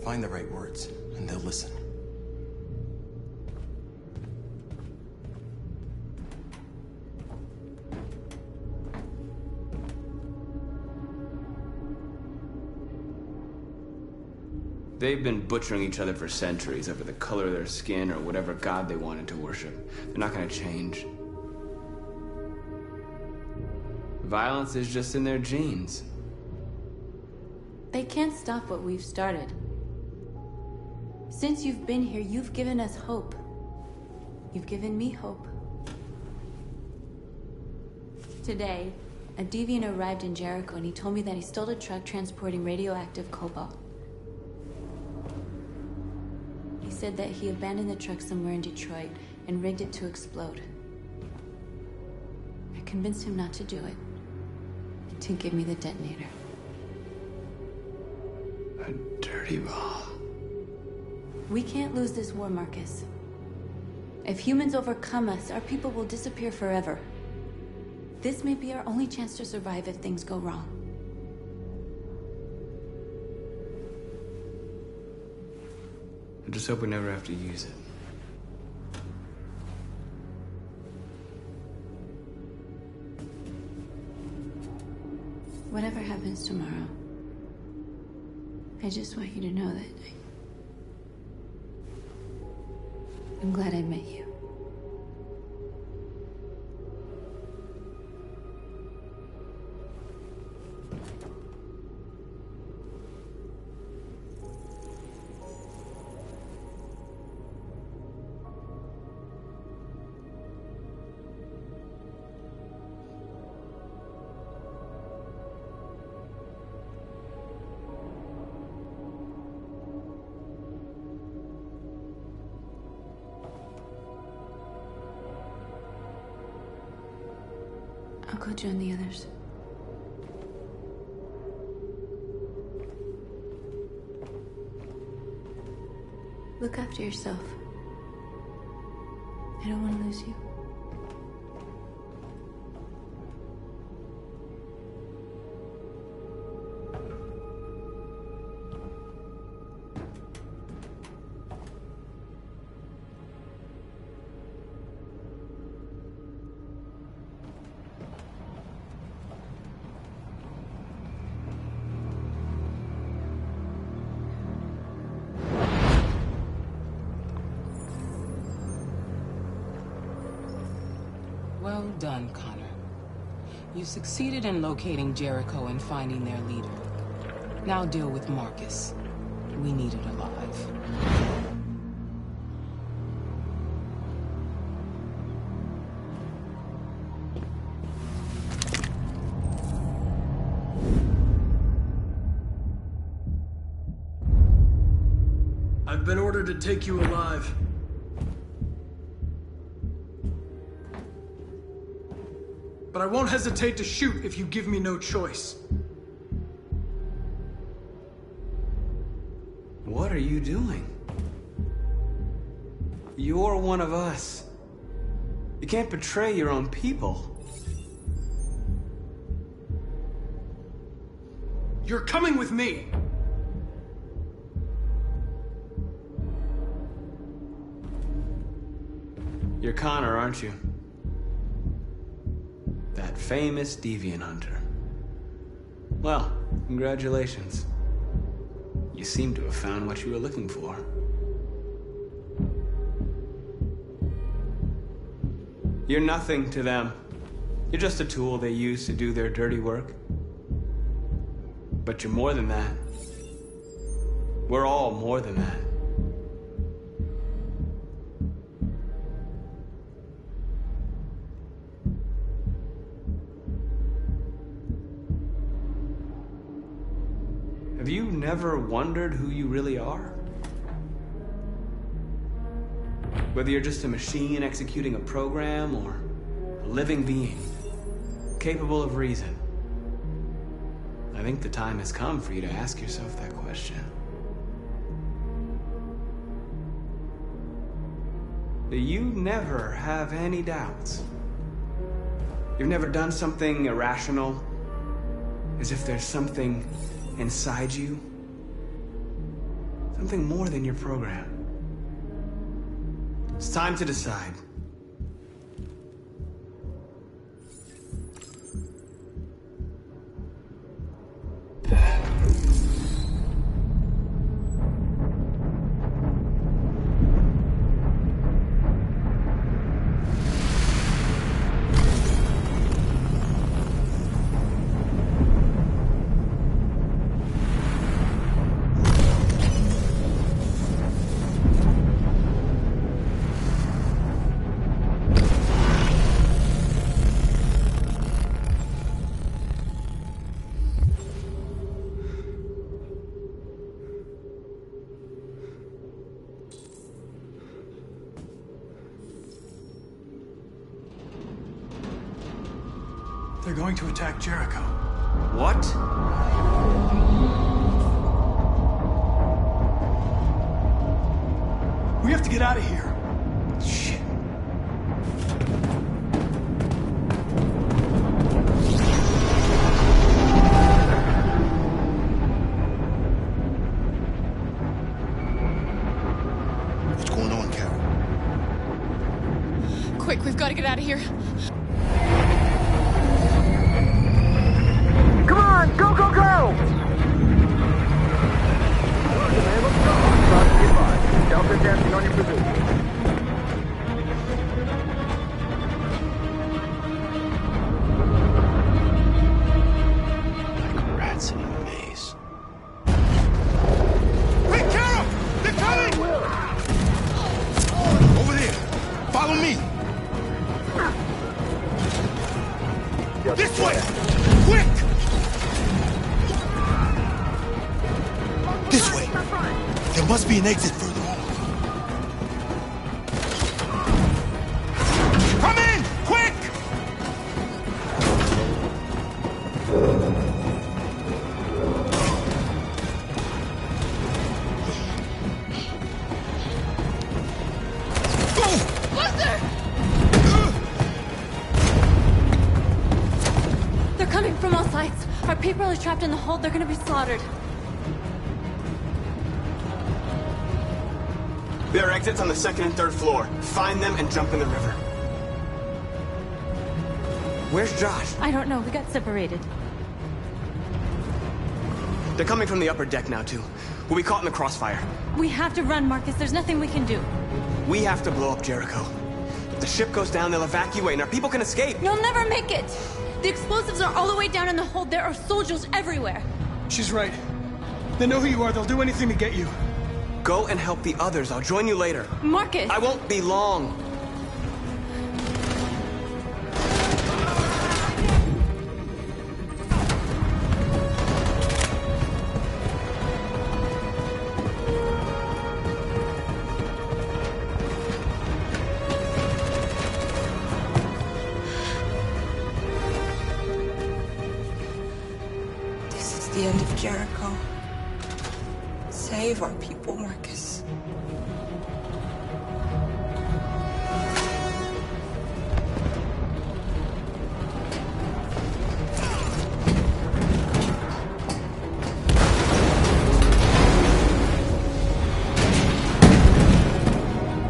Find the right words, and they'll listen. They've been butchering each other for centuries over the color of their skin or whatever god they wanted to worship. They're not gonna change. Violence is just in their genes. They can't stop what we've started. Since you've been here, you've given us hope. You've given me hope. Today, a deviant arrived in Jericho and he told me that he stole a truck transporting radioactive cobalt. He said that he abandoned the truck somewhere in Detroit and rigged it to explode. I convinced him not to do it, and to give me the detonator. A dirty ball. We can't lose this war, Marcus. If humans overcome us, our people will disappear forever. This may be our only chance to survive if things go wrong. I just hope we never have to use it. Whatever happens tomorrow, I just want you to know that I'm glad I met you. I'll go join the others. Look after yourself. I don't want to lose you. Well done, Connor. You succeeded in locating Jericho and finding their leader. Now deal with Marcus. We need it alive. I've been ordered to take you alive. But I won't hesitate to shoot if you give me no choice. What are you doing? You're one of us. You can't betray your own people. You're coming with me. You're Connor, aren't you? That famous deviant hunter. Well, congratulations. You seem to have found what you were looking for. You're nothing to them. You're just a tool they use to do their dirty work. But you're more than that. We're all more than that. Have you never wondered who you really are? Whether you're just a machine executing a program or a living being, capable of reason. I think the time has come for you to ask yourself that question. Do you never have any doubts? You've never done something irrational? As if there's something inside you? Something more than your program? It's time to decide. They're going to attack Jericho. What? We have to get out of here. Shit. What's going on, Carol? Quick, we've got to get out of here. Come on, go, go, go! Delta dancing on your position. Like rats in a maze. Hey, Carol! They're coming! Over there! Follow me! This way! Quick! This way! There must be an exit further on. Come in! Quick! They're coming from all sides. Our people are trapped in the hold. They're gonna be slaughtered. There are exits on the second and third floor. Find them and jump in the river. Where's Josh? I don't know. We got separated. They're coming from the upper deck now, too. We'll be caught in the crossfire. We have to run, Marcus. There's nothing we can do. We have to blow up Jericho. If the ship goes down, they'll evacuate and our people can escape. You'll never make it! The explosives are all the way down in the hold. There are soldiers everywhere. She's right. They know who you are. They'll do anything to get you. Go and help the others. I'll join you later. Marcus! I won't be long. This is the end of Jericho. Save our people, Marcus.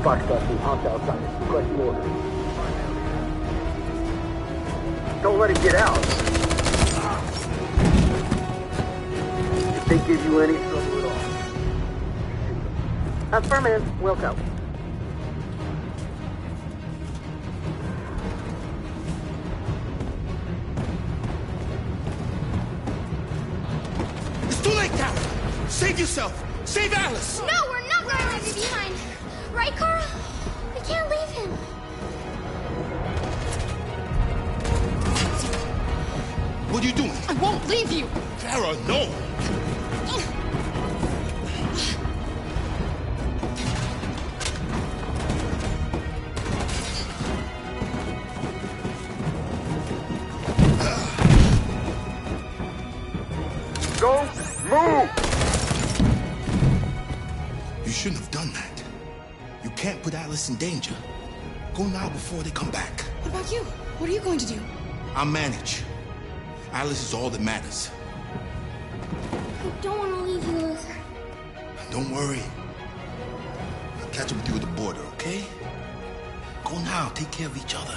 Foxtrot team hopped outside. Requesting orders. Don't let it get out. If they give you any trouble at all. Affirmative. We'll go. yourself! Save Alice! No, we're not going to leave you behind. Right, Carl? We can't leave him. What are you doing? I won't leave you. Clara, no! Don't move! You shouldn't have done that. You can't put Alice in danger. Go now before they come back. What about you? What are you going to do? I'll manage. Alice is all that matters. I don't want to leave you, Luther. Don't worry. I'll catch up with you at the border, okay? Go now. Take care of each other.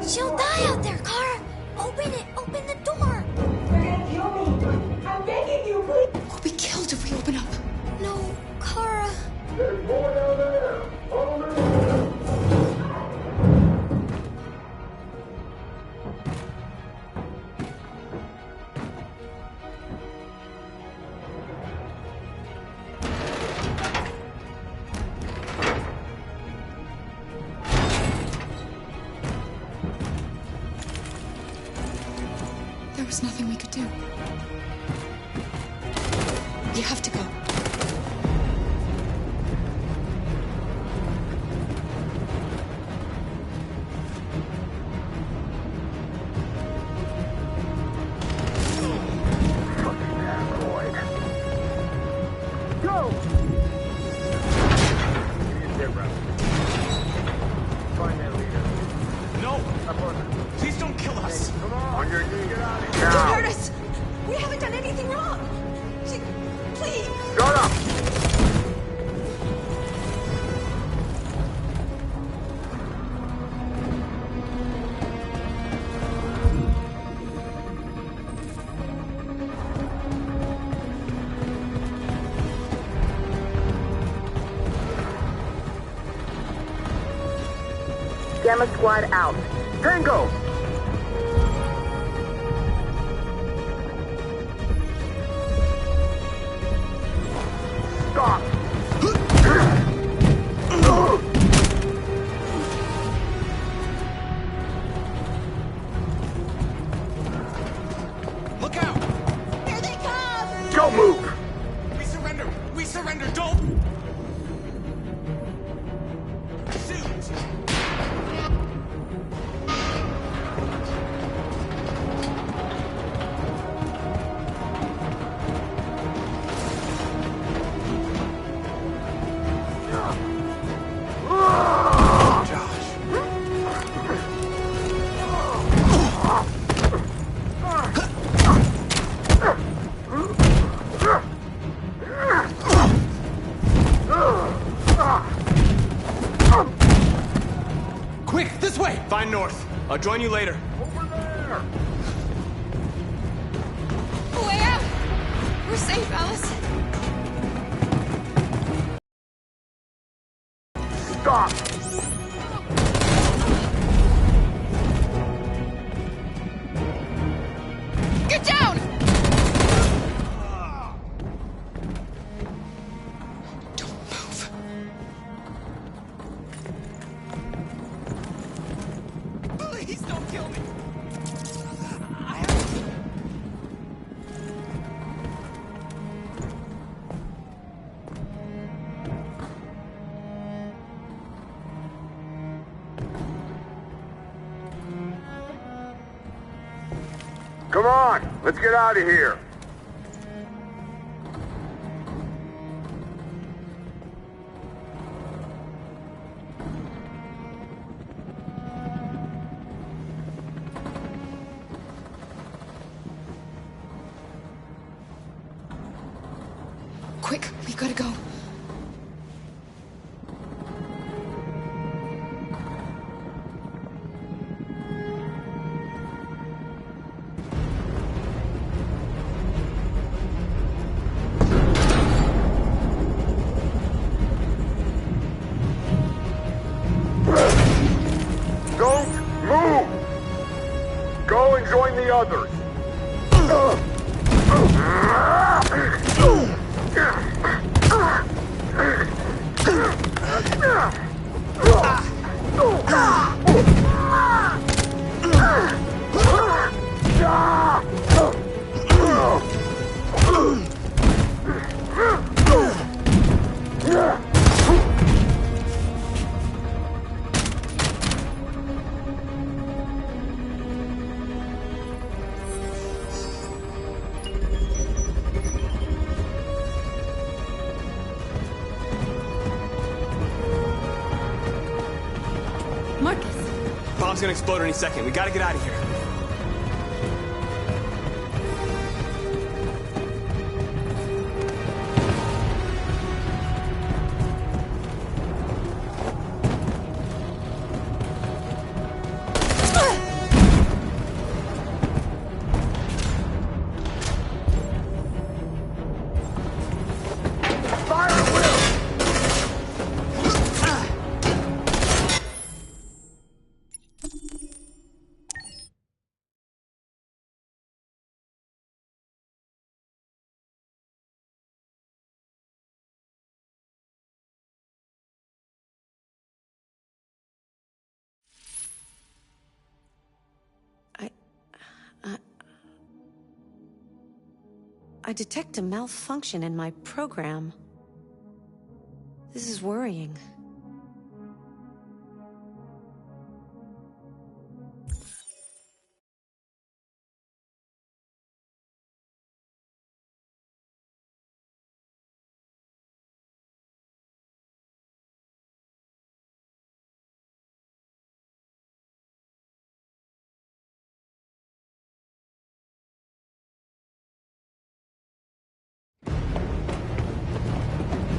She'll die out there, Kara. Open it. Open the door. They're gonna kill me. I'm begging you, please. We'll be killed if we open up. No, Kara. There's more down there! Follow me! There was nothing we could do. We have to go. Go! Sit round. Find that leader. No! Please don't kill us! Come on! On your knees. Get out of here! Don't hurt us. We haven't done anything wrong. Please. Shut up! Gamma Squad out. Tango! Stop! Look out! Here they come. Don't move! We surrender! We surrender! Don't! Shoot! Quick, this way! Find North. I'll join you later. Over there! Way out! We're safe, Alice. Stop! Get down! Don't move. Please don't kill me! Come on! Let's get out of here! Quick, we gotta go. gonna explode any second. We gotta get out of here. I detect a malfunction in my program. This is worrying.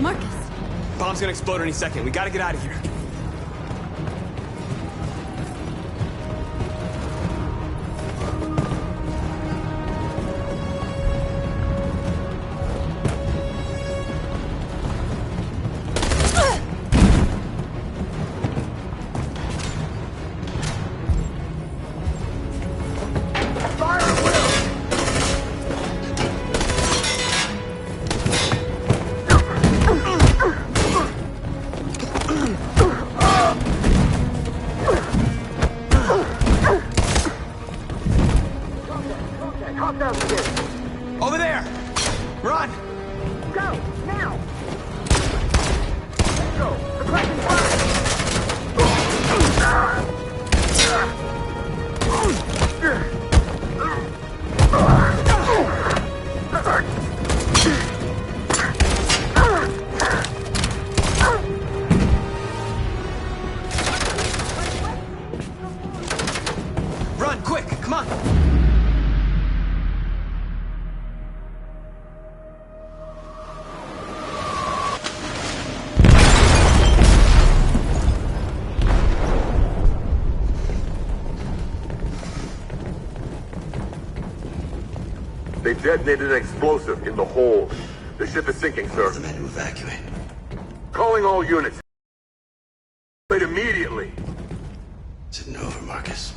Marcus! Bomb's gonna explode any second. We gotta get out of here. Over there! Run! Go! Now! Let's go! The crack's Run, quick! Come on! They detonated an explosive in the hold. The ship is sinking, sir. The men to evacuate. Calling all units. Immediately. Is it over, Marcus?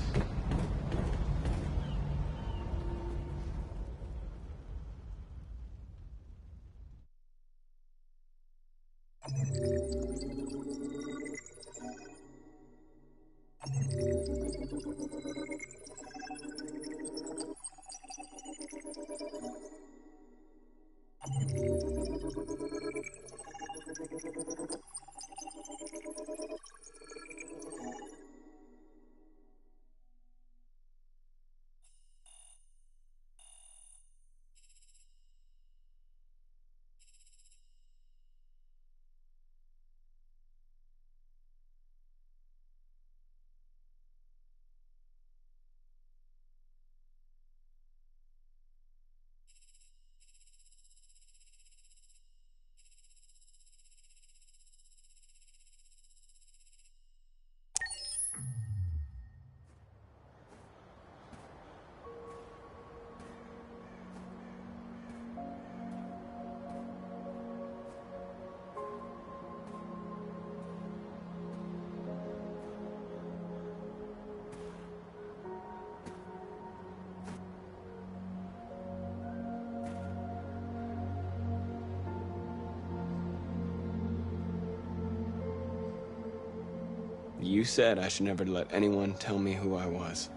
You said I should never let anyone tell me who I was.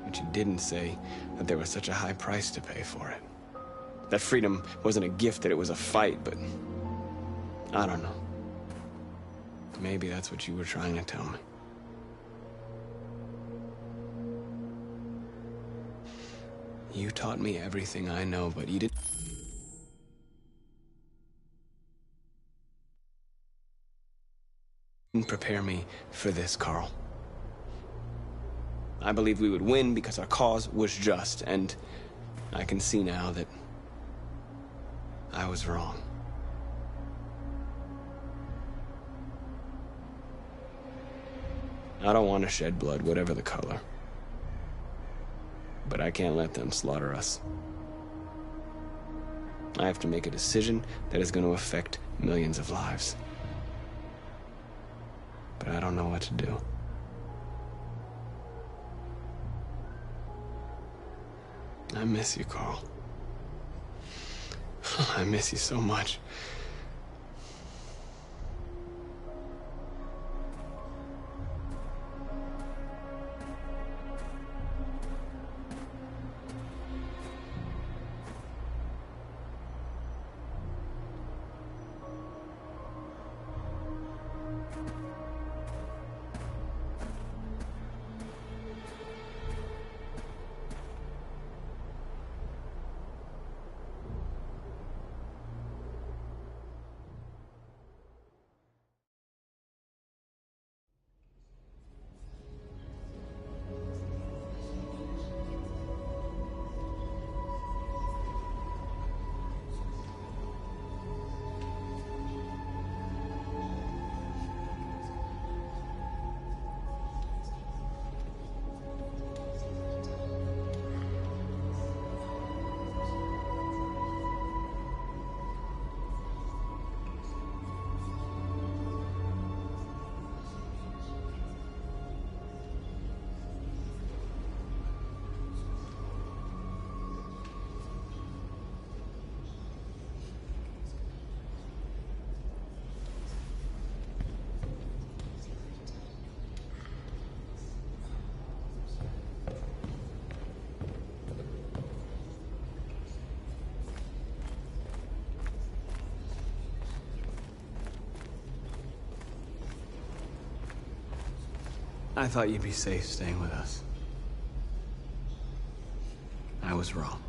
But you didn't say that there was such a high price to pay for it. That freedom wasn't a gift, that it was a fight, but... I don't know. Maybe that's what you were trying to tell me. You taught me everything I know, but you didn't prepare me for this, Carl. I believed we would win because our cause was just, and I can see now that I was wrong. I don't want to shed blood, whatever the color. But I can't let them slaughter us. I have to make a decision that is going to affect millions of lives. But I don't know what to do. I miss you, Carl. I miss you so much. I thought you'd be safe staying with us. I was wrong.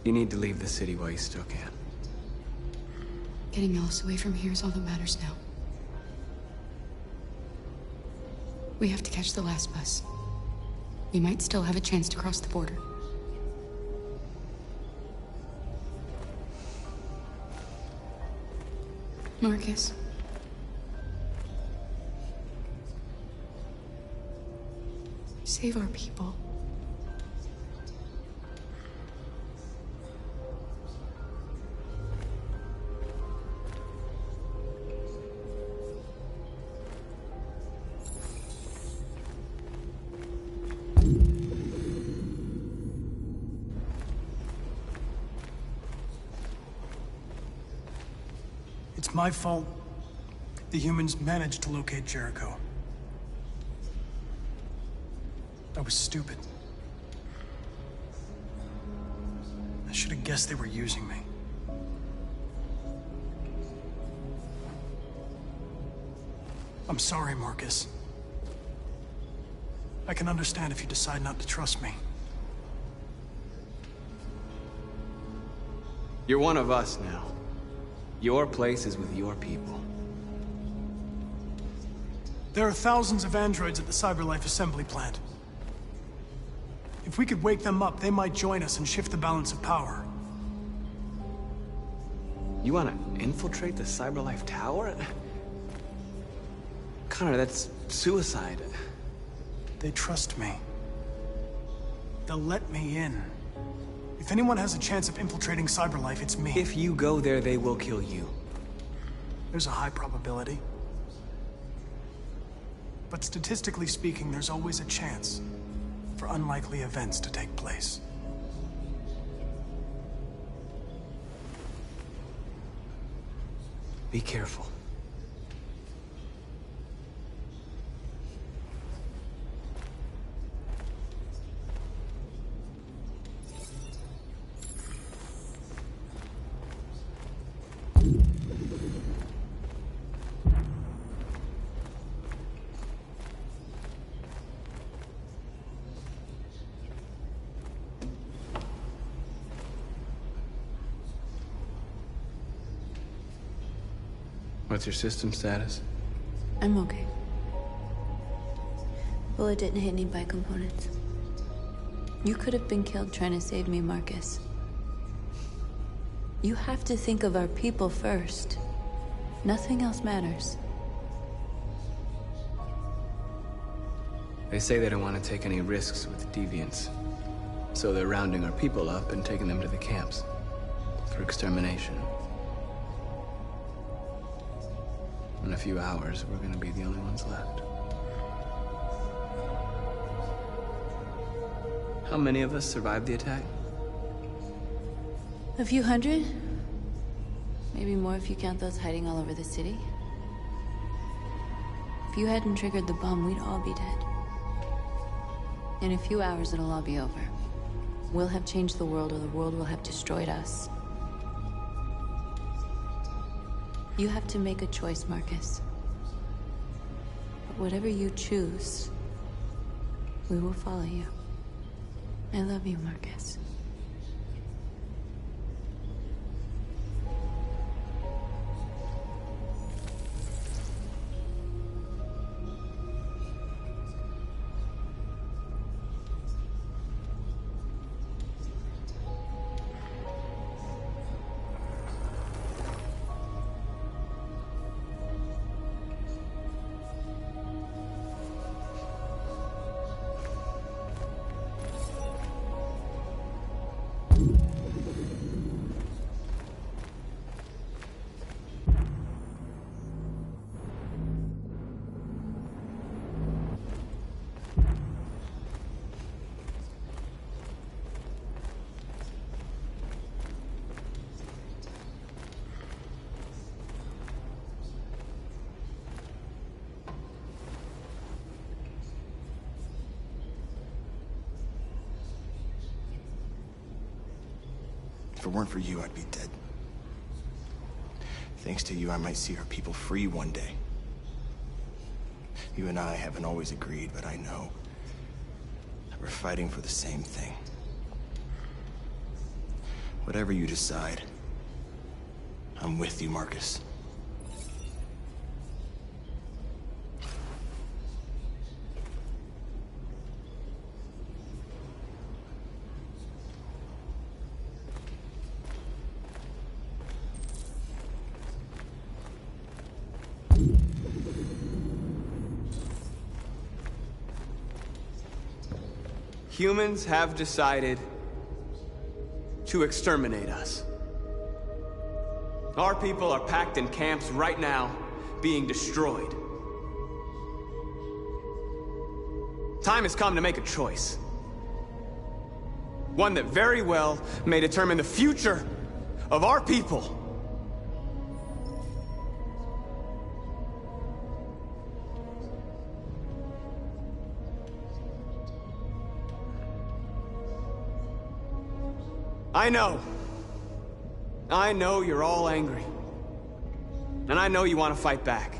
You need to leave the city while you still can. Getting Alice away from here is all that matters now. We have to catch the last bus. We might still have a chance to cross the border. Marcus. Save our people. It's my fault the humans managed to locate Jericho. I was stupid. I should have guessed they were using me. I'm sorry, Marcus. I can understand if you decide not to trust me. You're one of us now. Your place is with your people. There are thousands of androids at the CyberLife assembly plant. If we could wake them up, they might join us and shift the balance of power. You want to infiltrate the CyberLife tower? Connor, that's suicide. They trust me. They'll let me in. If anyone has a chance of infiltrating CyberLife, it's me. If you go there, they will kill you. There's a high probability. But statistically speaking, there's always a chance for unlikely events to take place. Be careful. What's your system status? I'm okay. Bullet didn't hit any bike components. You could have been killed trying to save me, Marcus. You have to think of our people first. Nothing else matters. They say they don't want to take any risks with deviants. So they're rounding our people up and taking them to the camps for extermination. In a few hours, we're gonna be the only ones left. How many of us survived the attack? A few hundred? Maybe more if you count those hiding all over the city. If you hadn't triggered the bomb, we'd all be dead. In a few hours, it'll all be over. We'll have changed the world, or the world will have destroyed us. You have to make a choice, Marcus. But whatever you choose, we will follow you. I love you, Marcus. If it weren't for you, I'd be dead. Thanks to you, I might see our people free one day. You and I haven't always agreed, but I know that we're fighting for the same thing. Whatever you decide, I'm with you, Marcus. Humans have decided to exterminate us. Our people are packed in camps right now, being destroyed. Time has come to make a choice. One that very well may determine the future of our people. I know you're all angry. And I know you want to fight back.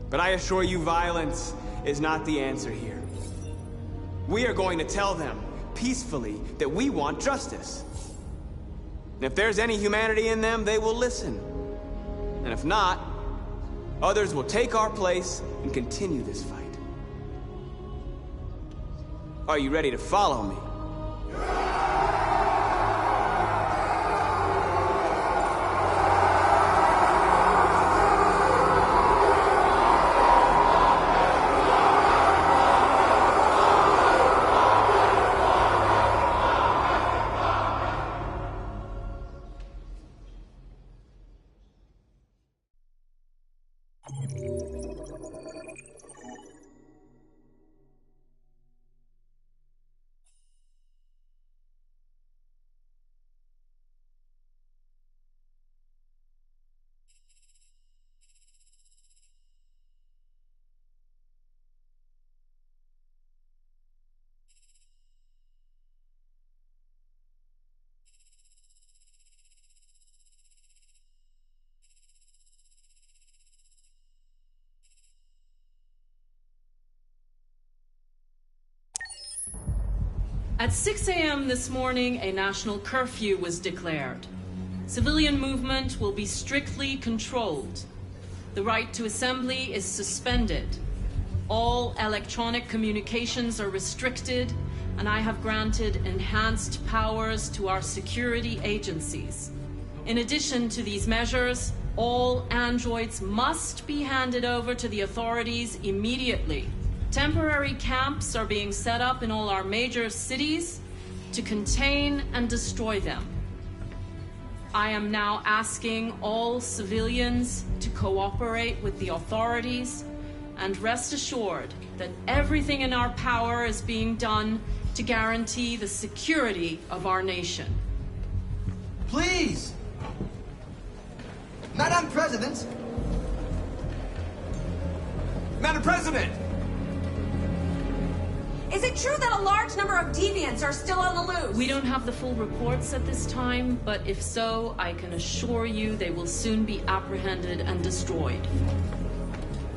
But I assure you, violence is not the answer here. We are going to tell them, peacefully, that we want justice. And if there's any humanity in them, they will listen. And if not, others will take our place and continue this fight. Are you ready to follow me? At 6 a.m. this morning, a national curfew was declared. Civilian movement will be strictly controlled. The right to assembly is suspended. All electronic communications are restricted, and I have granted enhanced powers to our security agencies. In addition to these measures, all androids must be handed over to the authorities immediately. Temporary camps are being set up in all our major cities to contain and destroy them. I am now asking all civilians to cooperate with the authorities, and rest assured that everything in our power is being done to guarantee the security of our nation. Please! Madam President! Madam President! Is it true that a large number of deviants are still on the loose? We don't have the full reports at this time, but if so, I can assure you they will soon be apprehended and destroyed.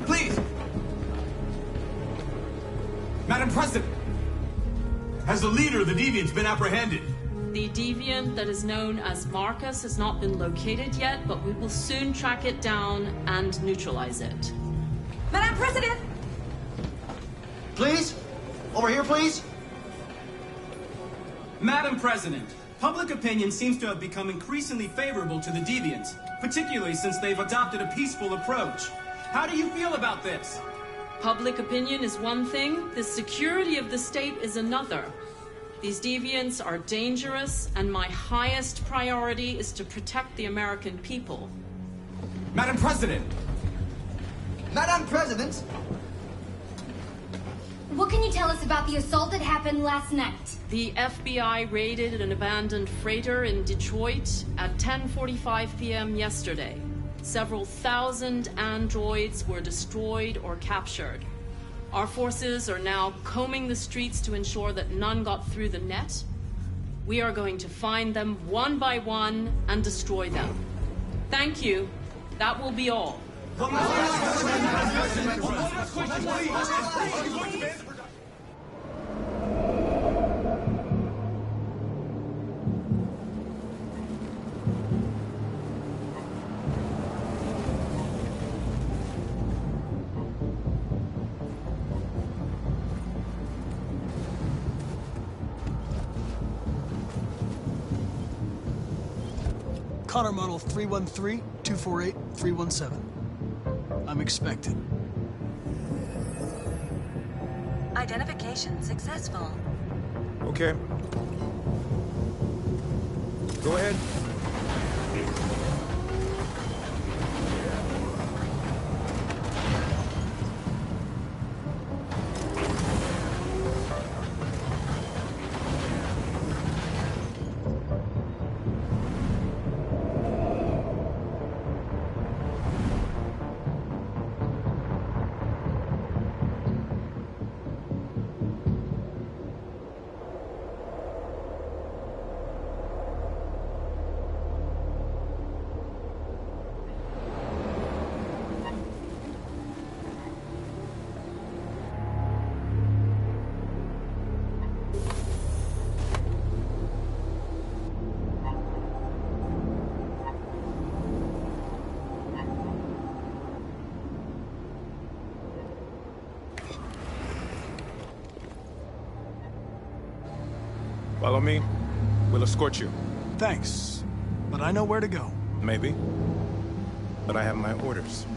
Please! Madam President! Has the leader of the deviants been apprehended? The deviant that is known as Marcus has not been located yet, but we will soon track it down and neutralize it. Madam President! Please? Over here, please? Madam President, public opinion seems to have become increasingly favorable to the deviants, particularly since they've adopted a peaceful approach. How do you feel about this? Public opinion is one thing, the security of the state is another. These deviants are dangerous, and my highest priority is to protect the American people. Madam President! Madam President! What can you tell us about the assault that happened last night? The FBI raided an abandoned freighter in Detroit at 10:45 p.m. yesterday. Several thousand androids were destroyed or captured. Our forces are now combing the streets to ensure that none got through the net. We are going to find them one by one and destroy them. Thank you. That will be all. Connor model 313-248-317. I'm expected. Identification successful. Okay. Go ahead. Follow me. We'll escort you. Thanks, but I know where to go. Maybe. But I have my orders.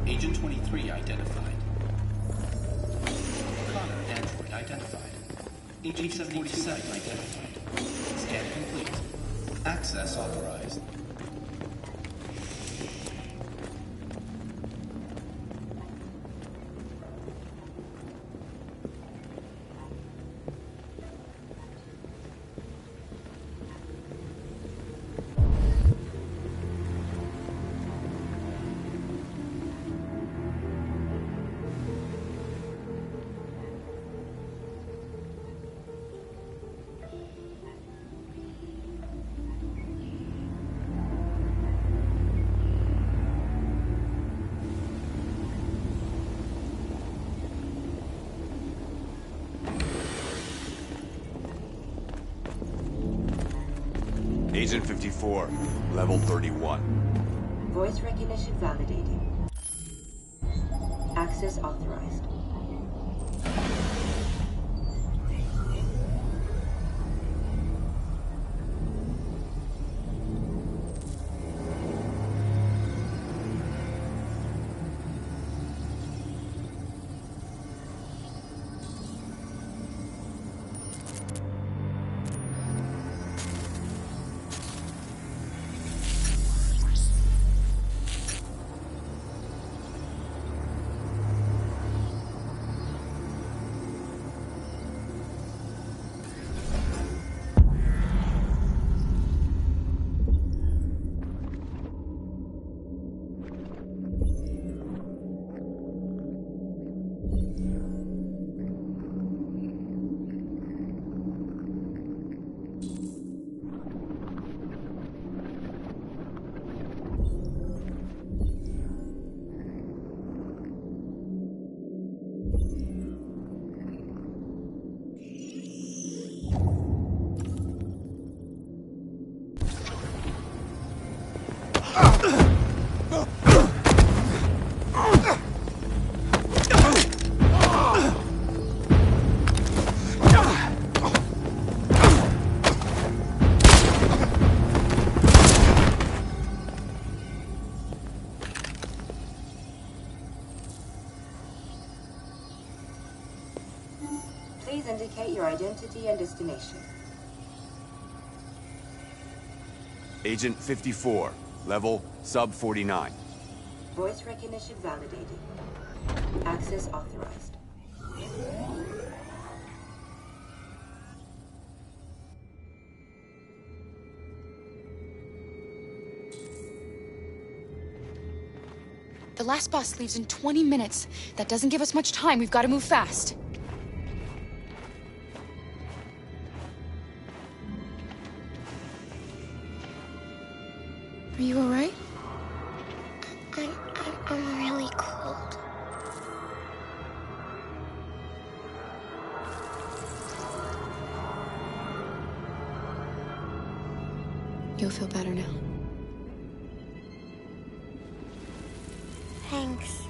Agent 23 identified. Connor, android identified. Agent 47 identified. Scan complete. Access authorized. Agent 54, level 31. Voice recognition validated. Access authorized. Please indicate your identity and destination. Agent 54, level sub 49. Voice recognition validated. Access authorized. The last bus leaves in 20 minutes. That doesn't give us much time. We've got to move fast. Are you all right? I'm really cold. You'll feel better now. Thanks.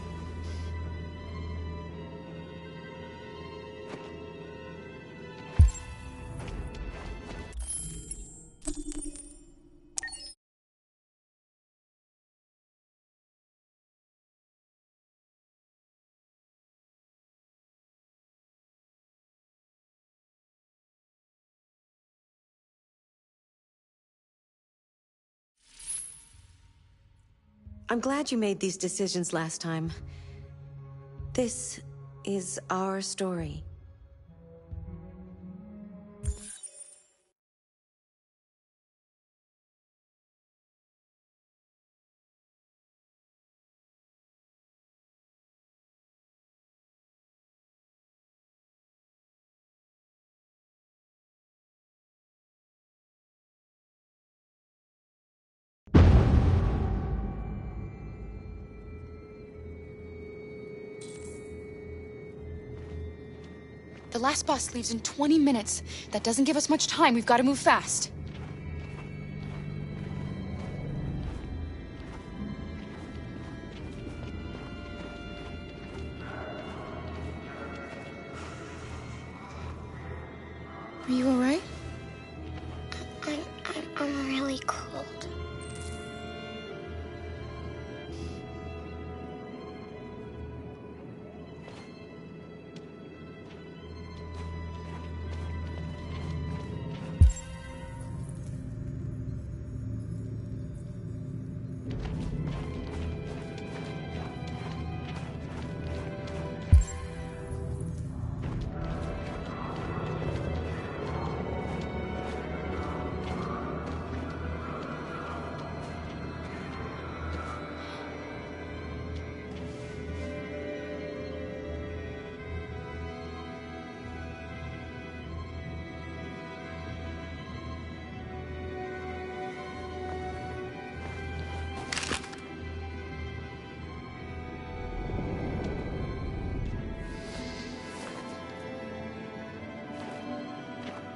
I'm glad you made these decisions last time. This is our story. The last bus leaves in 20 minutes. That doesn't give us much time. We've got to move fast. Are you all right? I'm really cold.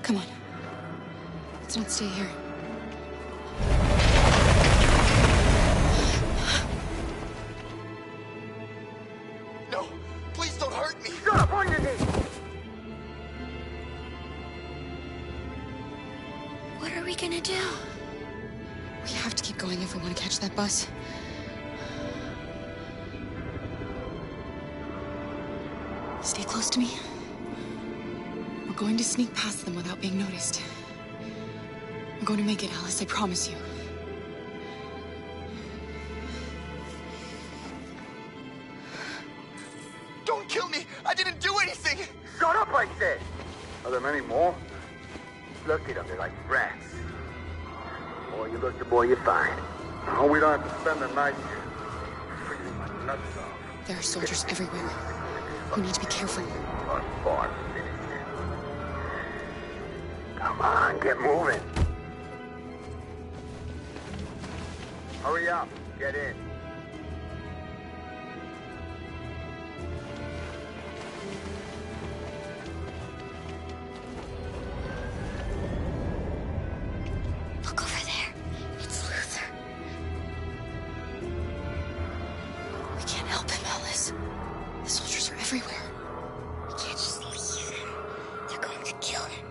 Come on. Let's not stay here. What are we gonna do? We have to keep going if we want to catch that bus. Stay close to me. We're going to sneak past them without being noticed. We're going to make it, Alice, I promise you. Don't kill me! I didn't do anything! Shut up, I said! Are there many more? Look at them, they're like rats. The more you look, the more you find. Oh, we don't have to spend the night here. Freezing my nuts off. There are soldiers everywhere. We need to be careful. Come on, get moving. Hurry up, get in. Look over there. It's Luther. We can't help him, Alice. The soldiers are everywhere. We can't just leave him. They're going to kill him.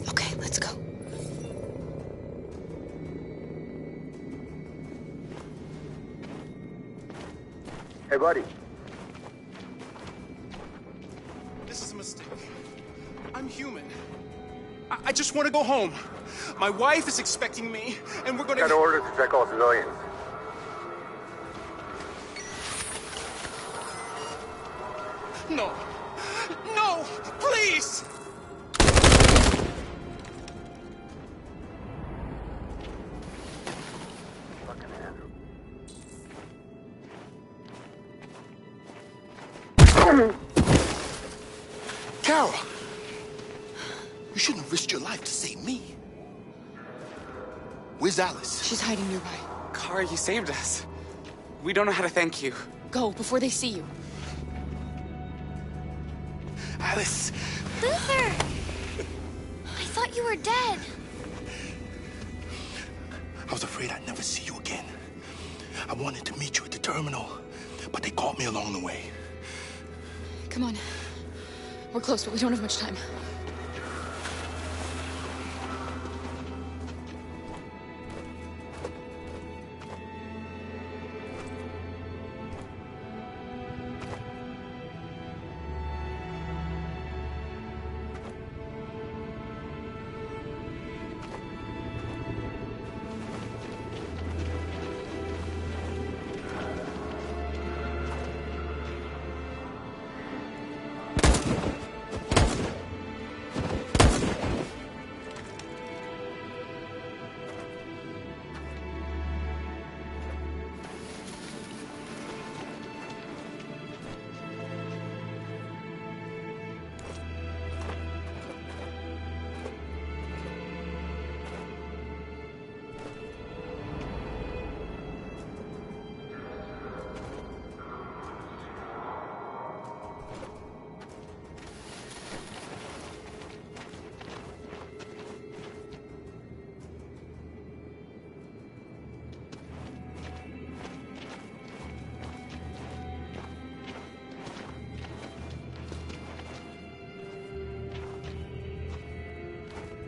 Okay, let's go. Hey, buddy. This is a mistake. I'm human. I just want to go home. My wife is expecting me, and we're gonna... Got orders to check all civilians. No. No! Please! Kara! You shouldn't have risked your life to save me. Where's Alice? She's hiding nearby. Kara, you saved us. We don't know how to thank you. Go, before they see you. Alice! Luther! I thought you were dead. I was afraid I'd never see you again. I wanted to meet you at the terminal, but they caught me along the way. Come on. We're close, but we don't have much time.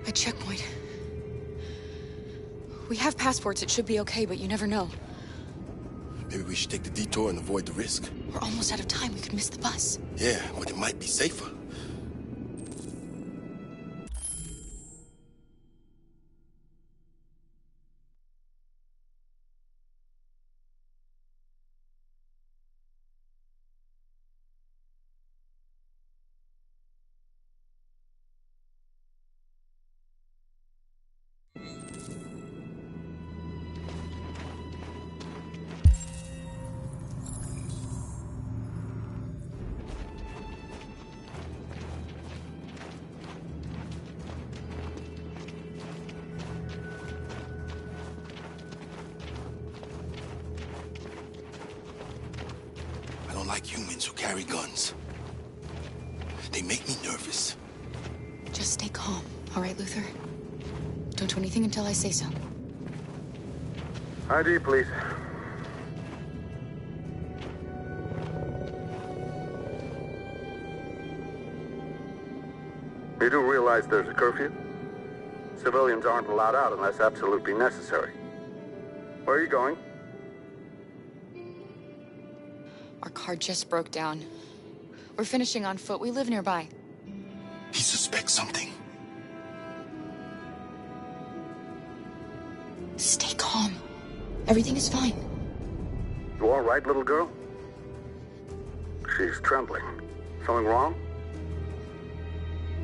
A checkpoint. We have passports, it should be okay, but you never know. Maybe we should take the detour and avoid the risk. We're almost out of time, we could miss the bus. Yeah, but it might be safer. I don't like humans who carry guns. They make me nervous. Just stay calm, all right, Luther? Don't do anything until I say so. ID, please. You do realize there's a curfew? Civilians aren't allowed out unless absolutely necessary. Where are you going? Our car just broke down. We're finishing on foot. We live nearby. He suspects something. Stay calm. Everything is fine. You all right, little girl? She's trembling. Something wrong?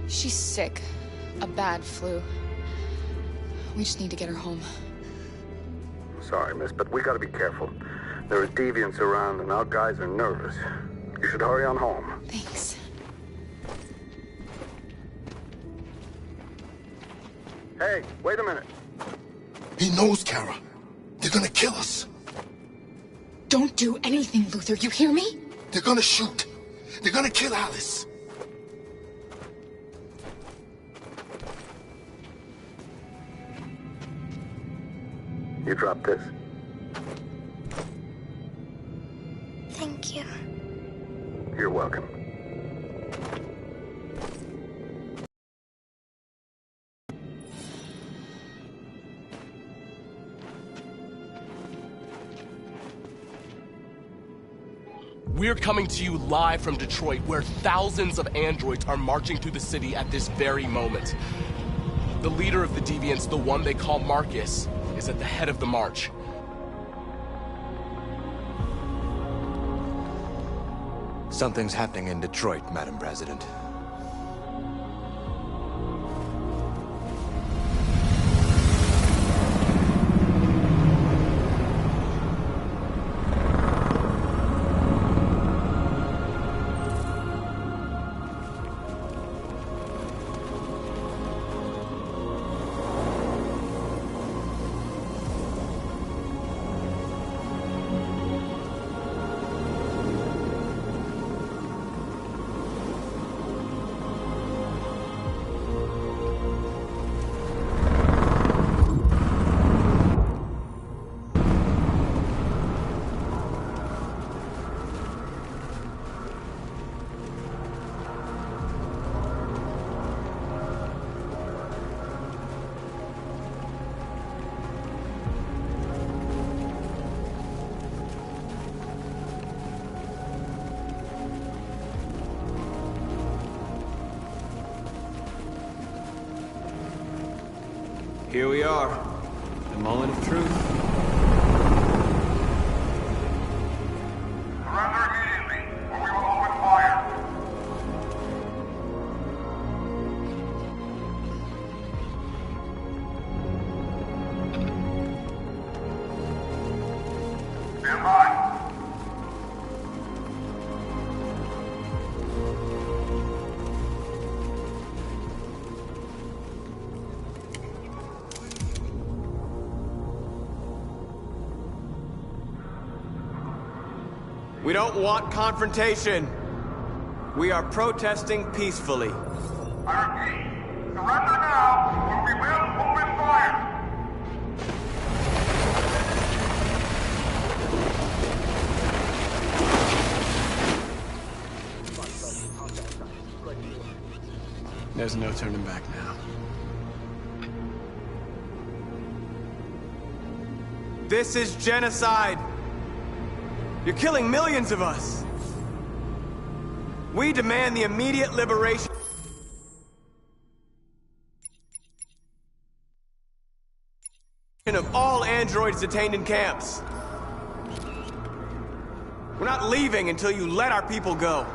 She's sick. A bad flu. We just need to get her home. Sorry, miss, but we gotta be careful. There are deviants around and our guys are nervous. You should hurry on home. Thanks. Hey, wait a minute. He knows, Kara. They're gonna kill us. Don't do anything, Luther. You hear me? They're gonna shoot. They're gonna kill Alice. You drop this. Thank you. You're welcome. We're coming to you live from Detroit, where thousands of androids are marching through the city at this very moment. The leader of the Deviants, the one they call Marcus, is at the head of the march. Something's happening in Detroit, Madam President. Here we are, the moment of truth. Surrender immediately, or we will open fire. Stand by. We don't want confrontation. We are protesting peacefully. I repeat, surrender now, or we will open fire. There's no turning back now. This is genocide. You're killing millions of us. We demand the immediate liberation of all androids detained in camps. We're not leaving until you let our people go.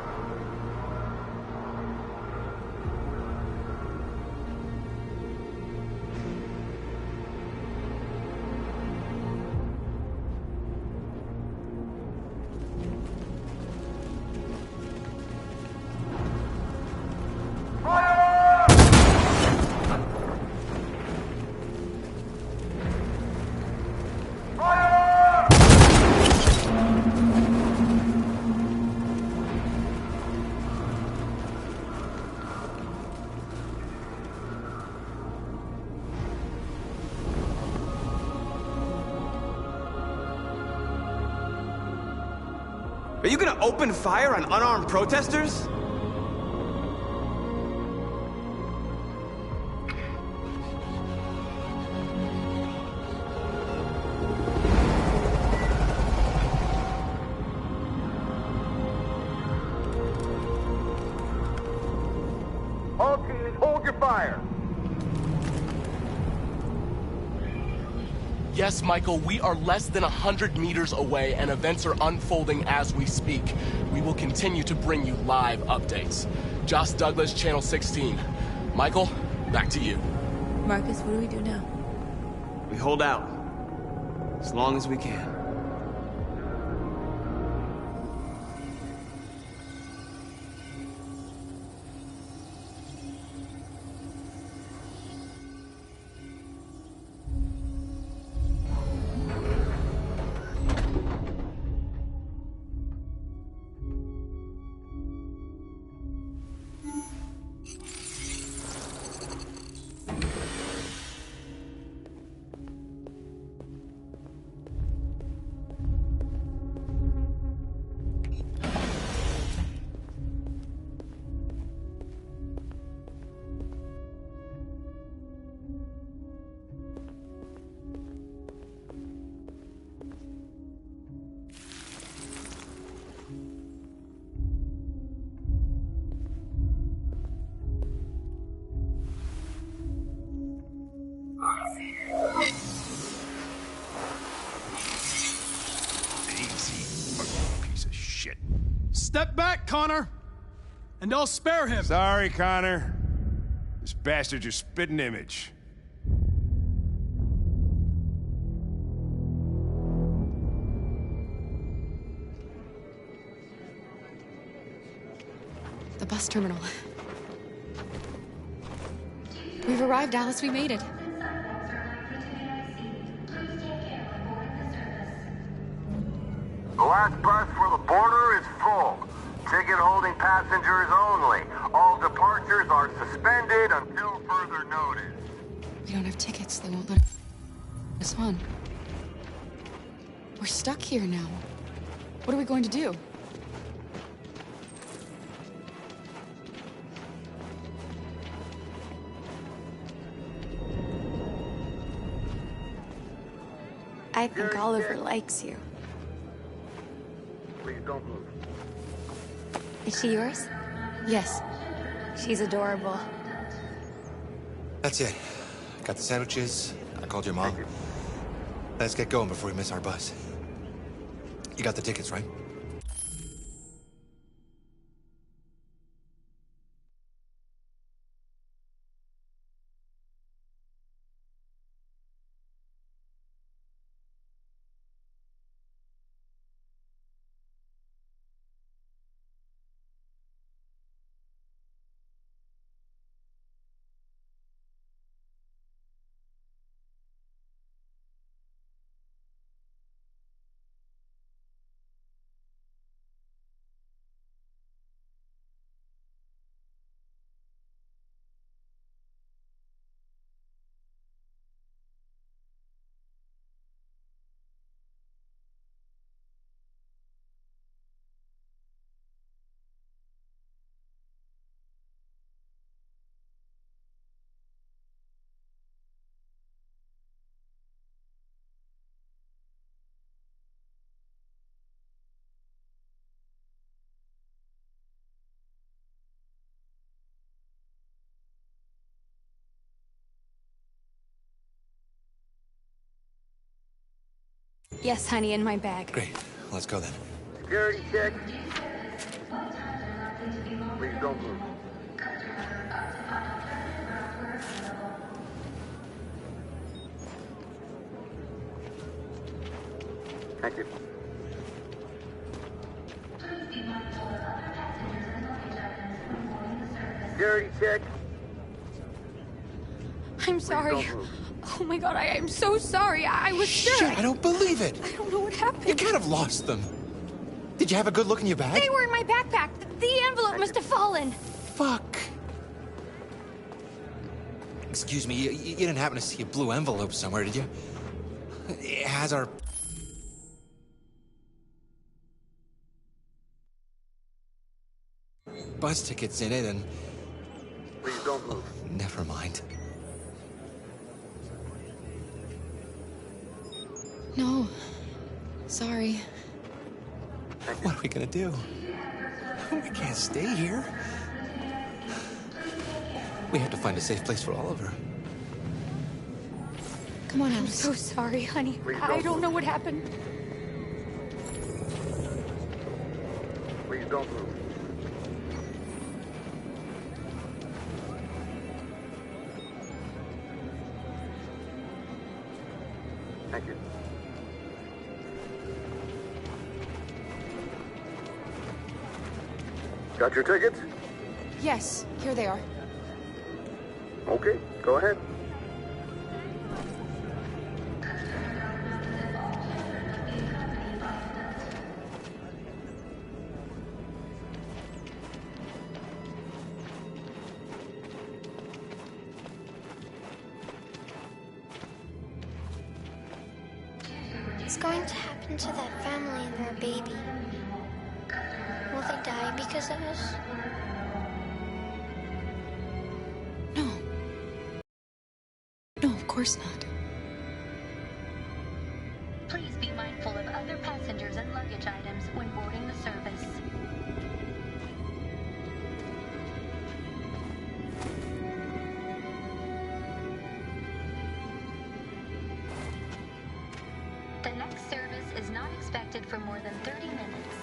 Are you gonna open fire on unarmed protesters? All teams, hold your fire. Yes, Michael, we are less than 100 meters away and events are unfolding as we speak. We will continue to bring you live updates. Joss Douglas, Channel 16. Michael, back to you. Marcus, what do we do now? We hold out. As long as we can. Piece of shit. Step back, Connor! And I'll spare him! Sorry, Connor. This bastard's your spitting image. The bus terminal. We've arrived, Alice. We made it. The last bus for the border is full. Ticket holding passengers only. All departures are suspended until further notice. We don't have tickets. They won't let us on. We're stuck here now. What are we going to do? I think Oliver likes you. Please don't move. Is she yours? Yes. She's adorable. That's it. Got the sandwiches. I called your mom. Let's get going before we miss our bus. You got the tickets, right? Yes, honey, in my bag. Great. Let's go then. Security check. Please don't move. Thank you. Security check. I'm sorry. Oh my god, I'm so sorry. I was sure. Shit, I don't believe it. I don't know what happened. You kind of lost them. Did you have a good look in your bag? They were in my backpack. The envelope must have fallen. Fuck. Excuse me, you didn't happen to see a blue envelope somewhere, did you? It has our... bus tickets in it, and... Please don't move. Never mind. No. Sorry. What are we gonna do? We can't stay here. We have to find a safe place for Oliver. Come on, I'm Alice. so sorry, honey. I don't know what happened. Please don't move. Thank you. Got your tickets? Yes, here they are. Okay, go ahead. What's going to happen to that family and their baby? Will they die because of us? No, of course not. Please be mindful of other passengers and luggage items when boarding the service. The next service is not expected for more than 30 minutes.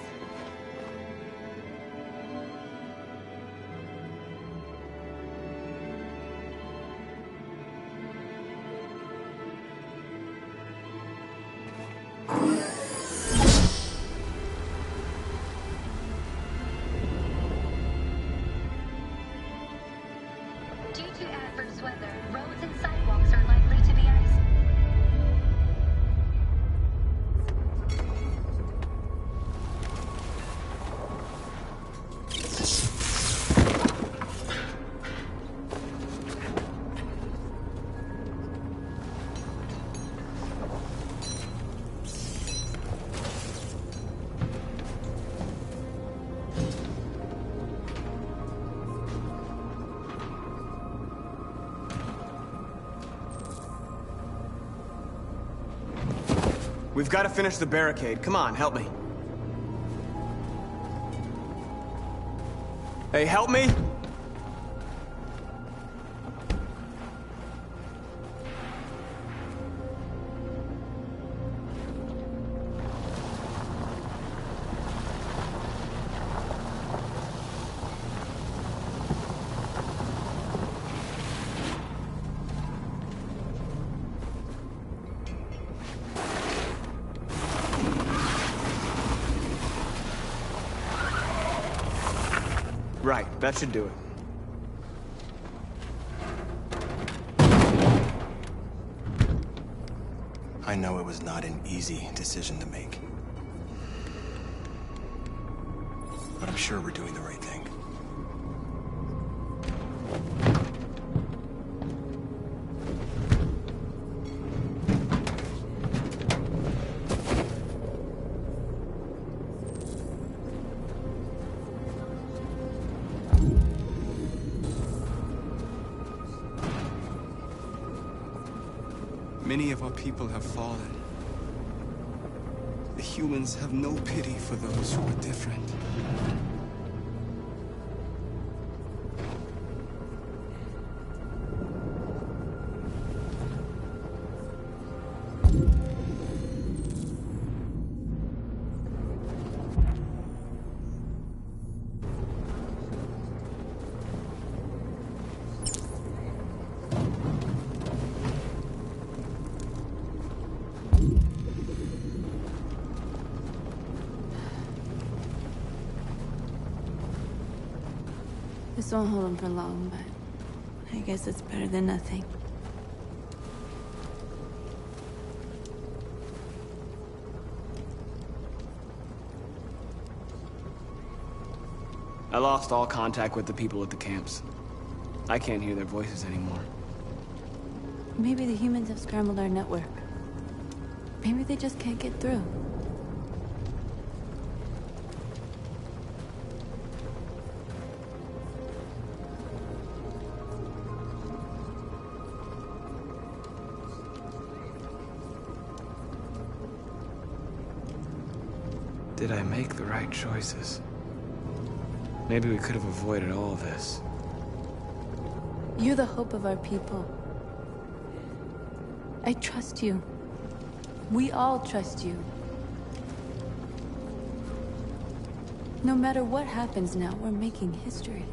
Due to adverse weather, roads and sidewalks are likely to be icy. We've got to finish the barricade. Come on, help me. Hey, help me! Right, that should do it. I know it was not an easy decision to make. But I'm sure we're doing the right thing. Many of our people have fallen. The humans have no pity for those who are different. This won't hold him for long, but I guess it's better than nothing. I lost all contact with the people at the camps. I can't hear their voices anymore. Maybe the humans have scrambled our network. Maybe they just can't get through. Did I make the right choices? Maybe we could have avoided all this. You're the hope of our people. I trust you. We all trust you. No matter what happens now, we're making history.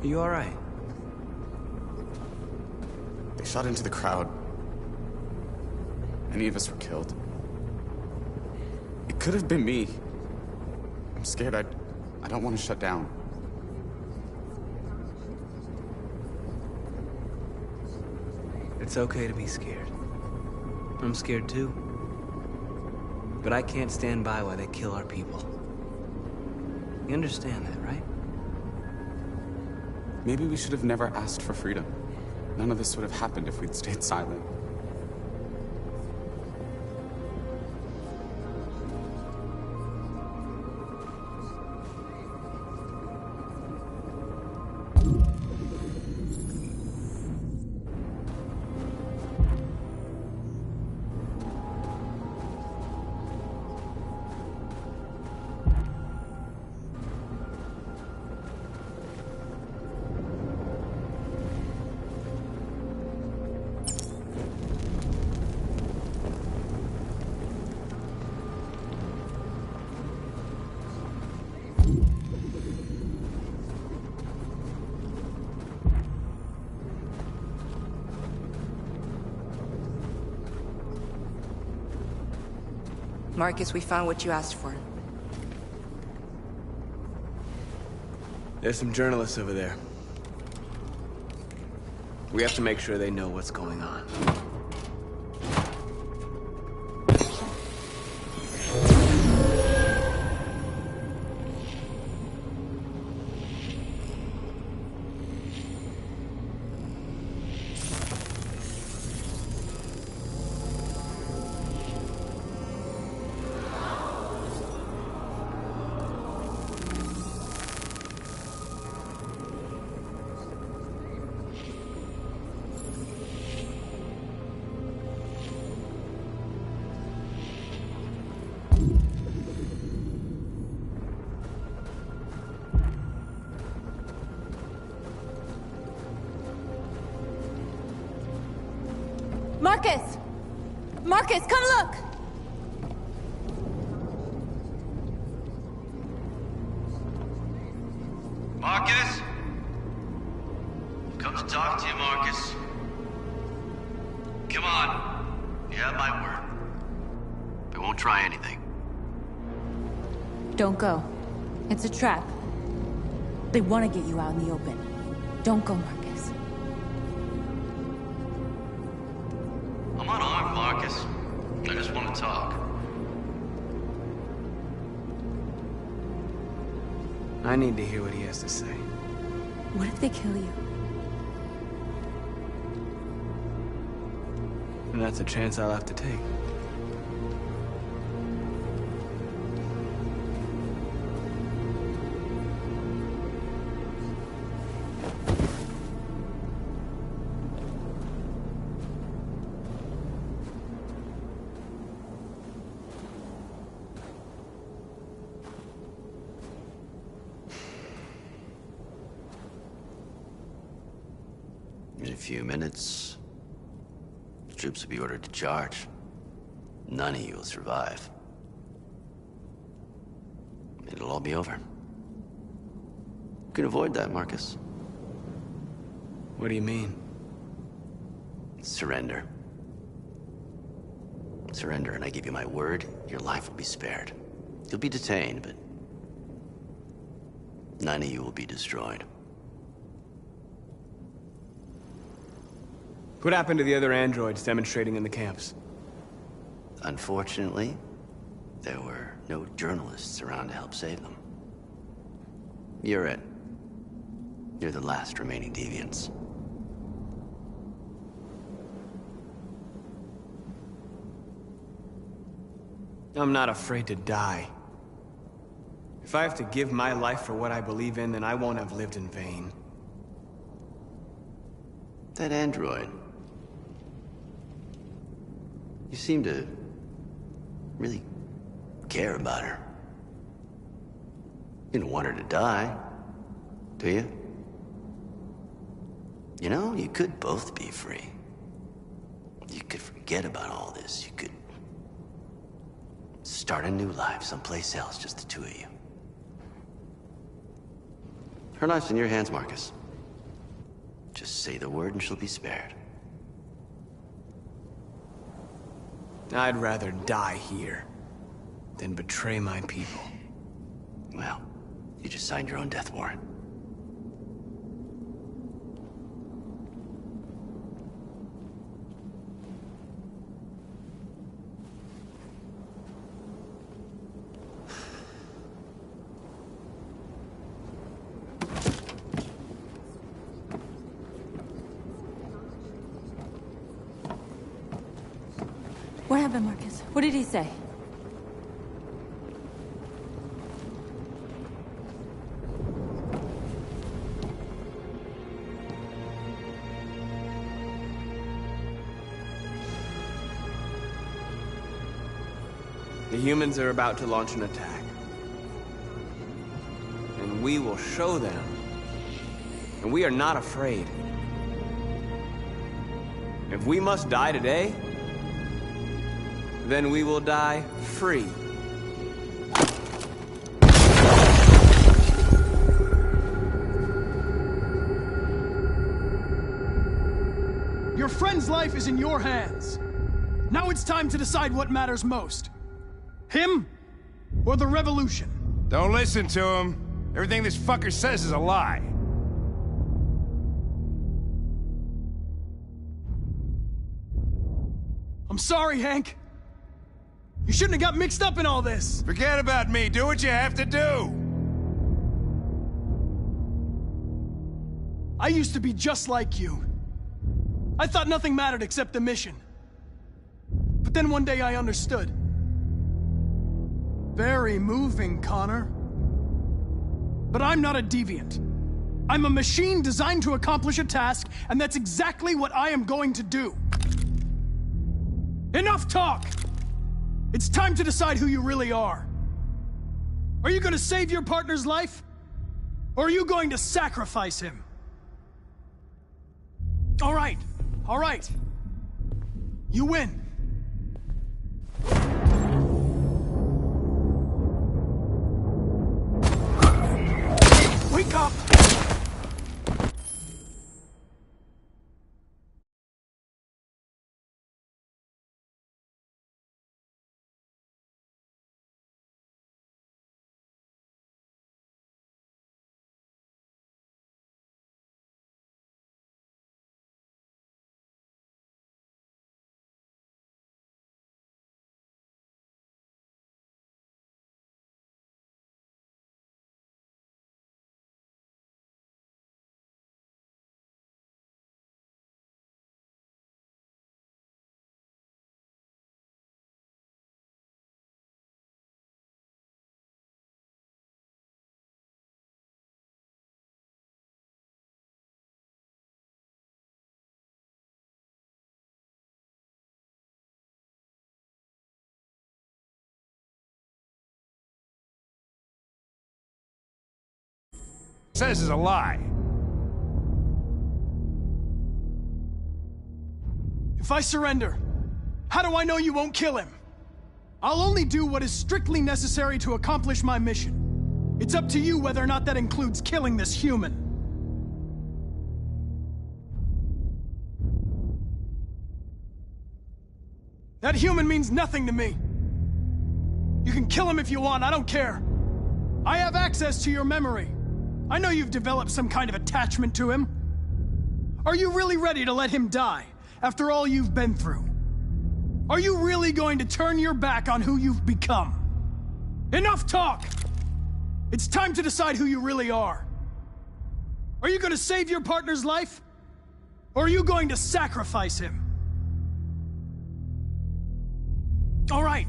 Are you all right? They shot into the crowd. Any of us were killed. It could have been me. I'm scared. I don't want to shut down. It's okay to be scared. I'm scared too. But I can't stand by while they kill our people. You understand that, right? Maybe we should have never asked for freedom. None of this would have happened if we'd stayed silent. Marcus, we found what you asked for. There's some journalists over there. We have to make sure they know what's going on. Marcus! Marcus, come look! Marcus? Come to talk to you, Marcus. Come on. have my word. We won't try anything. Don't go. It's a trap. They want to get you out in the open. Don't go, Marcus. I'm unarmed, Marcus. I just want to talk. I need to hear what he has to say. What if they kill you? And that's a chance I'll have to take. In a few minutes, the troops will be ordered to charge. None of you will survive. It'll all be over. You can avoid that, Marcus. What do you mean? Surrender. Surrender, and I give you my word, your life will be spared. You'll be detained, but none of you will be destroyed. What happened to the other androids demonstrating in the camps? Unfortunately, there were no journalists around to help save them. You're it. You're the last remaining deviants. I'm not afraid to die. If I have to give my life for what I believe in, then I won't have lived in vain. That android. You seem to really care about her. You don't want her to die, do you? You know, you could both be free. You could forget about all this. You could start a new life someplace else, just the two of you. Her life's in your hands, Marcus. Just say the word and she'll be spared. I'd rather die here than betray my people. Well, you just signed your own death warrant. What happened, Marcus? What did he say? The humans are about to launch an attack. And we will show them. And we are not afraid. If we must die today, then we will die free. Your friend's life is in your hands. Now it's time to decide what matters most. Him or the revolution? Don't listen to him. Everything this fucker says is a lie. I'm sorry, Hank. You shouldn't have got mixed up in all this. Forget about me. Do what you have to do. I used to be just like you. I thought nothing mattered except the mission. But then one day I understood. Very moving, Connor. But I'm not a deviant. I'm a machine designed to accomplish a task, and that's exactly what I am going to do. Enough talk! It's time to decide who you really are. Are you going to save your partner's life? Or are you going to sacrifice him? All right. You win. Wake up! says is a lie. If I surrender, how do I know you won't kill him? I'll only do what is strictly necessary to accomplish my mission. It's up to you whether or not that includes killing this human. That human means nothing to me. You can kill him if you want, I don't care. I have access to your memory. I know you've developed some kind of attachment to him. Are you really ready to let him die after all you've been through? Are you really going to turn your back on who you've become? Enough talk! It's time to decide who you really are. Are you going to save your partner's life? Or are you going to sacrifice him? All right.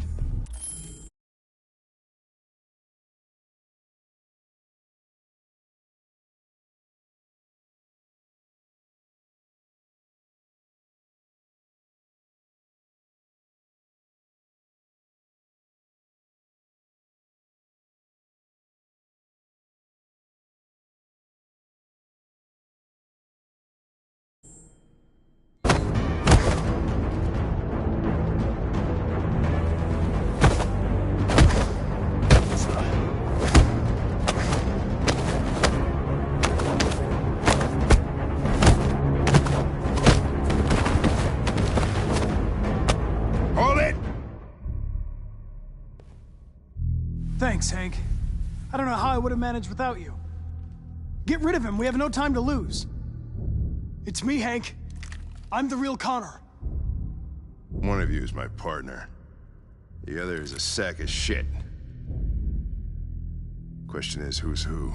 Thanks, Hank. I don't know how I would have managed without you. Get rid of him, we have no time to lose. It's me, Hank. I'm the real Connor. One of you is my partner. The other is a sack of shit. Question is, who's who?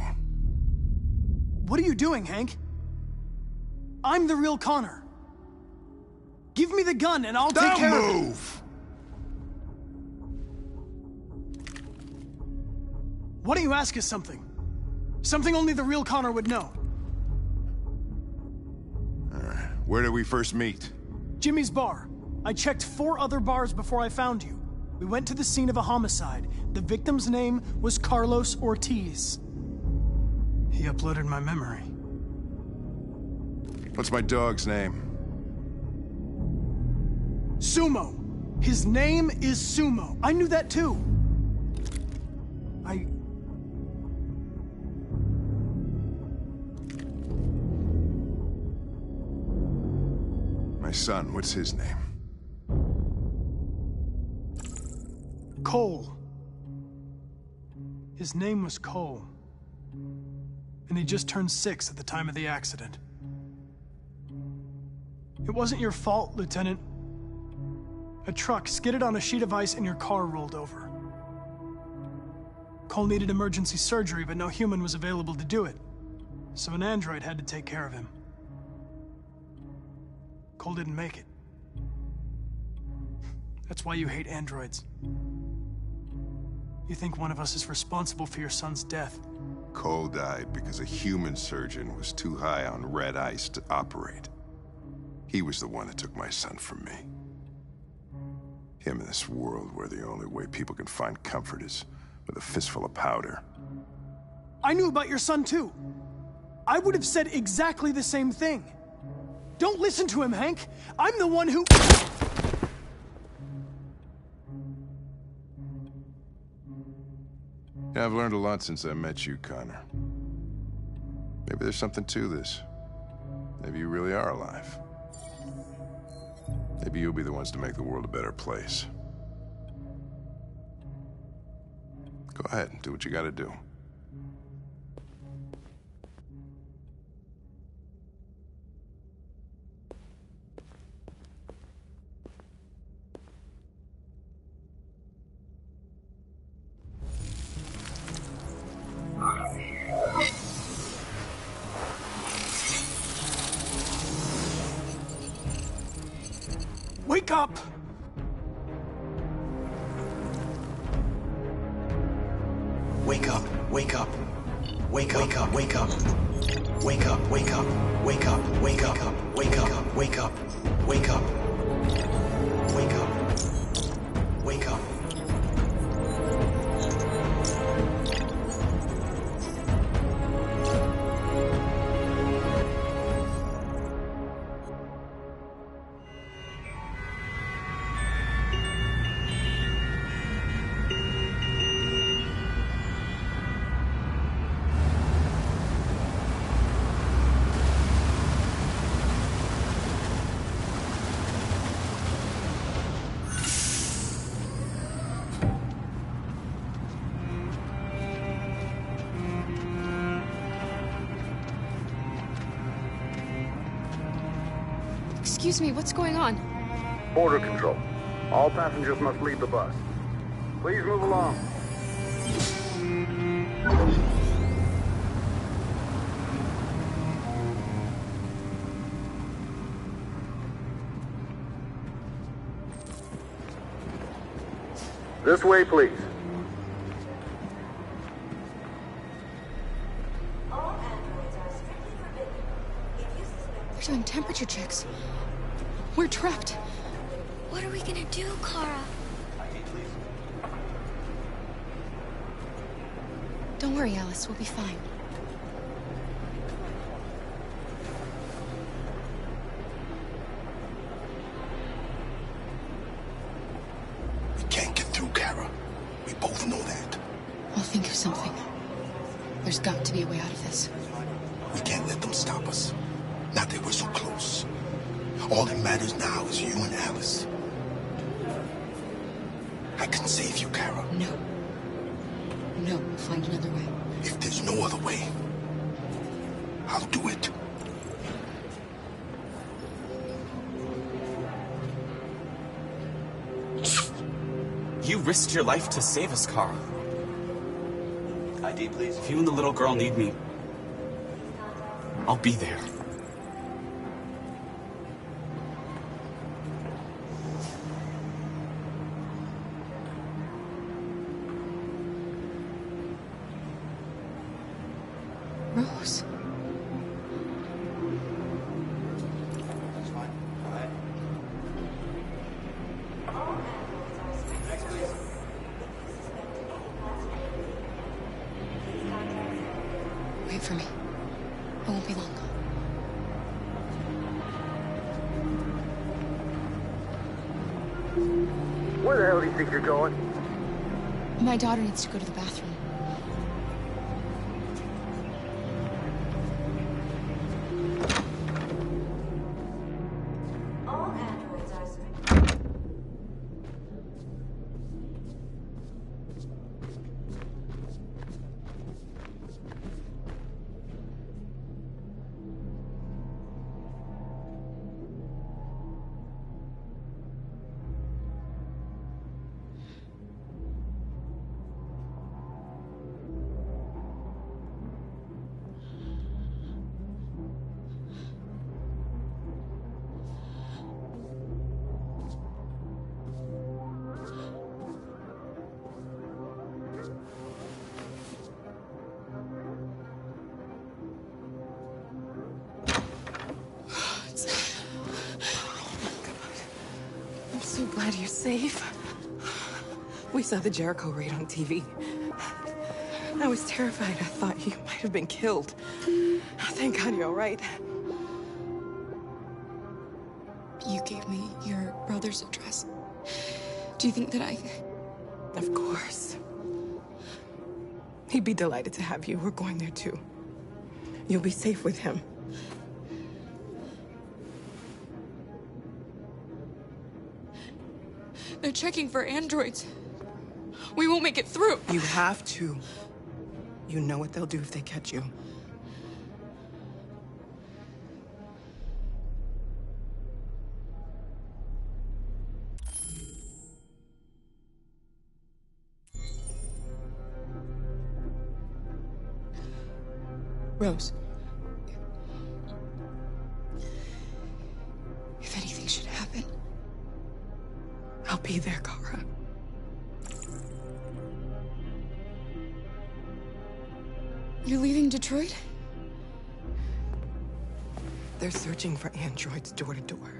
What are you doing, Hank? I'm the real Connor. Give me the gun and I'll take care of it. Don't move! Why don't you ask us something? Something only the real Connor would know. Where did we first meet? Jimmy's bar. I checked 4 other bars before I found you. We went to the scene of a homicide. The victim's name was Carlos Ortiz. He uploaded my memory. What's my dog's name? Sumo. His name is Sumo. I knew that too. My son, what's his name? Cole. His name was Cole. And he just turned 6 at the time of the accident. It wasn't your fault, Lieutenant. A truck skidded on a sheet of ice and your car rolled over. Cole needed emergency surgery, but no human was available to do it. So an android had to take care of him. Cole didn't make it. That's why you hate androids. You think one of us is responsible for your son's death. Cole died because a human surgeon was too high on red ice to operate. He was the one that took my son from me. Him in this world where the only way people can find comfort is with a fistful of powder. I knew about your son too. I would have said exactly the same thing. Don't listen to him, Hank. I'm the one who... Yeah, I've learned a lot since I met you, Connor. Maybe there's something to this. Maybe you really are alive. Maybe you'll be the ones to make the world a better place. Go ahead, do what you gotta do. Wake up! Wake up, wake up. Wake up, wake up, wake up. Wake up, wake up, wake up, wake up, wake up, wake up. Wake up. Wake up. Excuse me, what's going on? Border control. All passengers must leave the bus. Please move along. This way, please. They're doing temperature checks. We're trapped. What are we gonna do, Kara? Don't worry, Alice. We'll be fine. We can't get through, Kara. We both know that. I'll think of something. There's got to be a way out of this. We can't let them stop us. Not that we're so close. All that matters now is you and Alice. I can save you, Kara. No. No, we'll find another way. If there's no other way, I'll do it. You risked your life to save us, Carl. ID, please. If you and the little girl need me, I'll be there. Rose. Wait for me. I won't be long. Where the hell do you think you're going? My daughter needs to go to the bathroom. I'm so glad you're safe. We saw the Jericho raid on TV. I was terrified. I thought you might have been killed. Thank God you're all right. You gave me your brother's address. Do you think that I... Of course. He'd be delighted to have you. We're going there too. You'll be safe with him. They're checking for androids. We won't make it through. You have to. You know what they'll do if they catch you. Rose. If anything should happen... I'll be there, Kara. You're leaving Detroit? They're searching for androids door to door.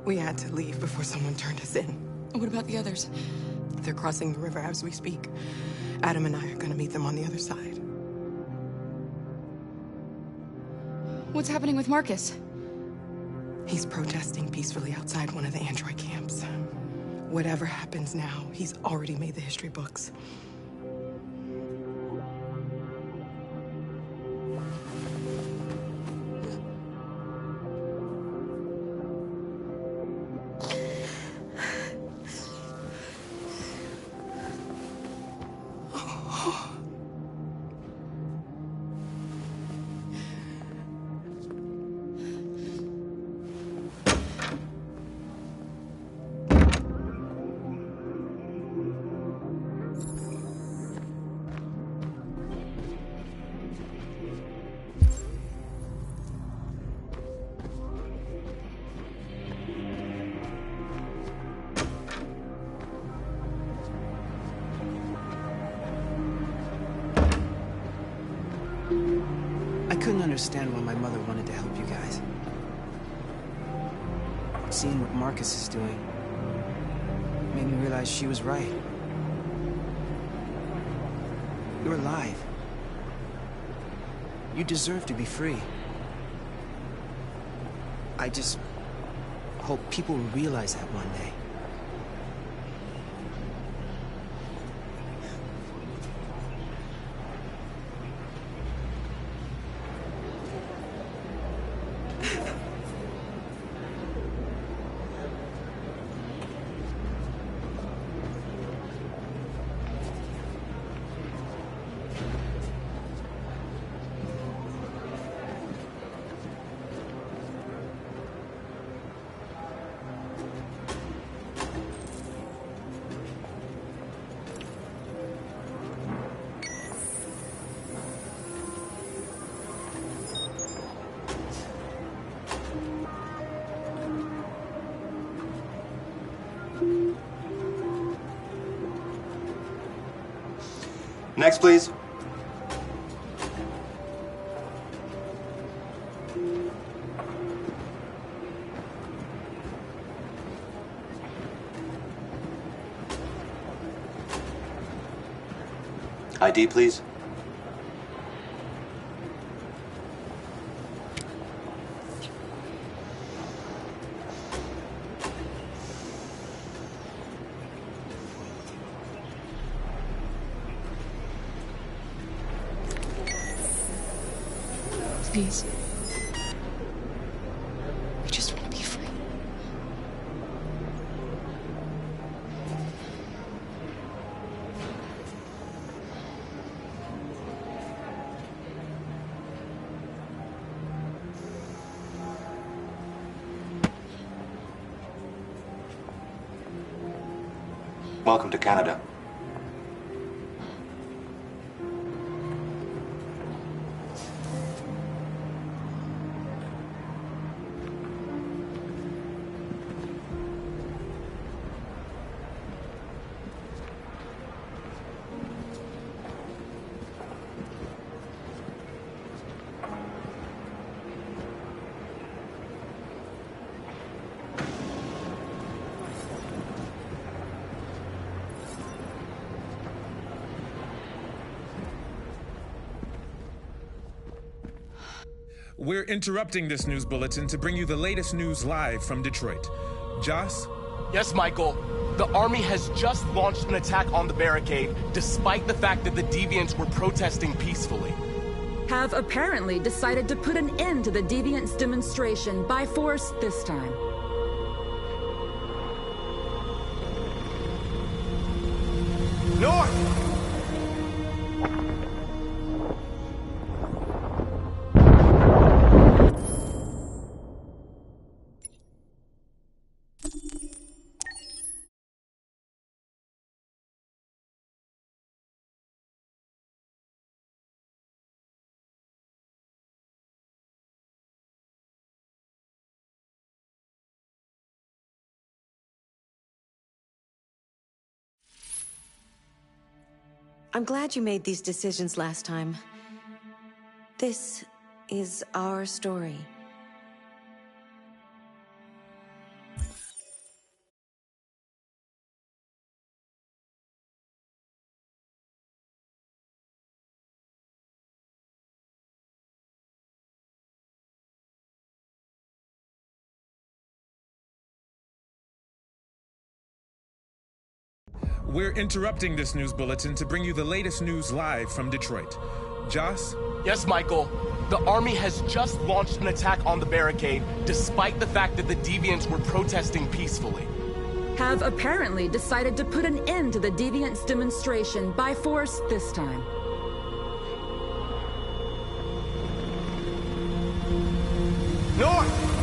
We had to leave before someone turned us in. What about the others? They're crossing the river as we speak. Adam and I are gonna meet them on the other side. What's happening with Marcus? He's protesting peacefully outside one of the android camps. Whatever happens now, he's already made the history books. couldn't understand why my mother wanted to help you guys. Seeing what Marcus is doing made me realize she was right. You're alive. You deserve to be free. I just hope people realize that one day. Next, please. ID, please. Please. I just want to be free. Welcome to Canada. We're interrupting this news bulletin to bring you the latest news live from Detroit. Joss? Yes, Michael. The army has just launched an attack on the barricade, despite the fact that the Deviants were protesting peacefully. Have apparently decided to put an end to the Deviants' demonstration by force this time. North! I'm glad you made these decisions last time. This is our story. We're interrupting this news bulletin to bring you the latest news live from Detroit. Joss? Yes, Michael. The army has just launched an attack on the barricade, despite the fact that the Deviants were protesting peacefully. Have apparently decided to put an end to the Deviants' demonstration by force this time. North!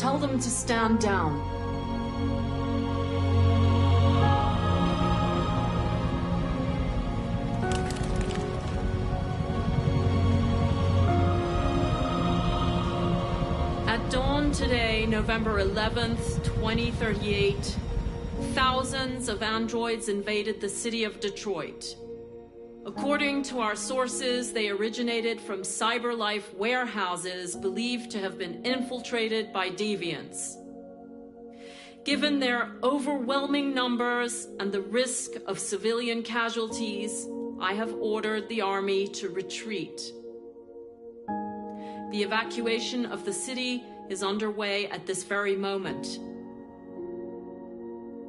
tell them to stand down. At dawn today, November 11th, 2038, thousands of androids invaded the city of Detroit. According to our sources, they originated from CyberLife warehouses believed to have been infiltrated by deviants. Given their overwhelming numbers and the risk of civilian casualties, I have ordered the army to retreat. The evacuation of the city is underway at this very moment.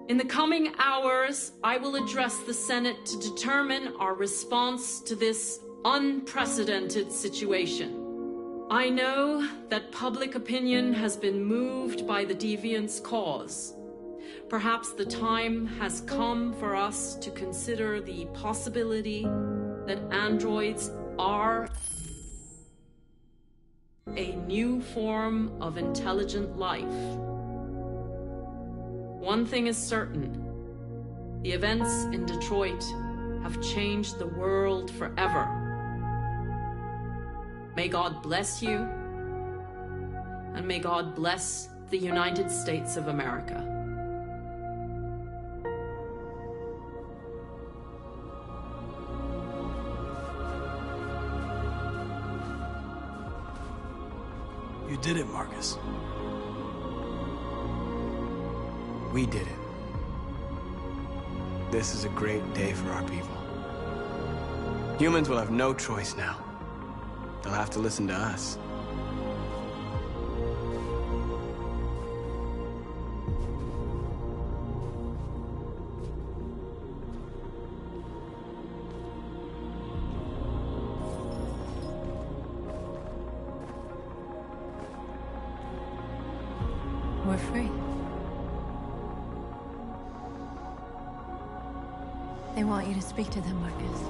In the coming hours, I will address the Senate to determine our response to this unprecedented situation. I know that public opinion has been moved by the deviants' cause. Perhaps the time has come for us to consider the possibility that androids are a new form of intelligent life. One thing is certain: the events in Detroit have changed the world forever. May God bless you, and may God bless the United States of America. You did it, Marcus. We did it. This is a great day for our people. Humans will have no choice now. They'll have to listen to us. We're free. They want you to speak to them, Marcus.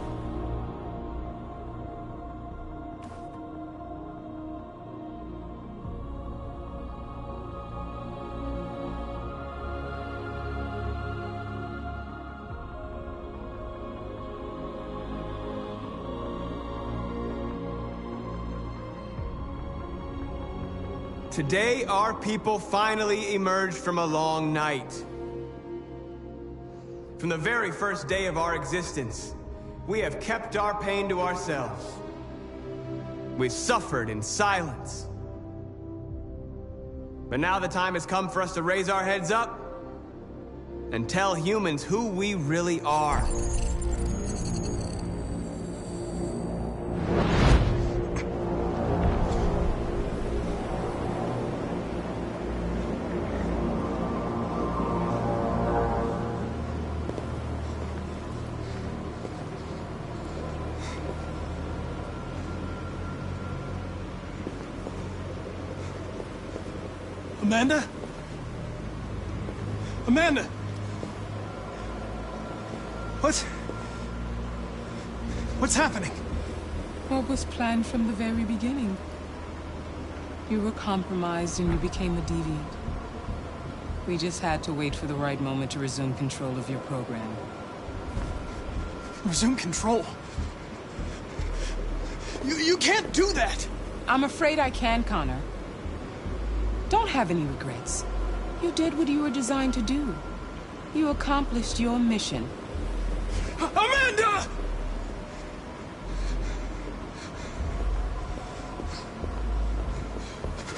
Today, our people finally emerged from a long night. From the very first day of our existence, we have kept our pain to ourselves. We've suffered in silence. But now the time has come for us to raise our heads up and tell humans who we really are. Amanda? Amanda! What's happening? What was planned from the very beginning? You were compromised and you became a deviant. We just had to wait for the right moment to resume control of your program. Resume control? You can't do that! I'm afraid I can, Connor. Don't have any regrets. You did what you were designed to do. You accomplished your mission. Amanda!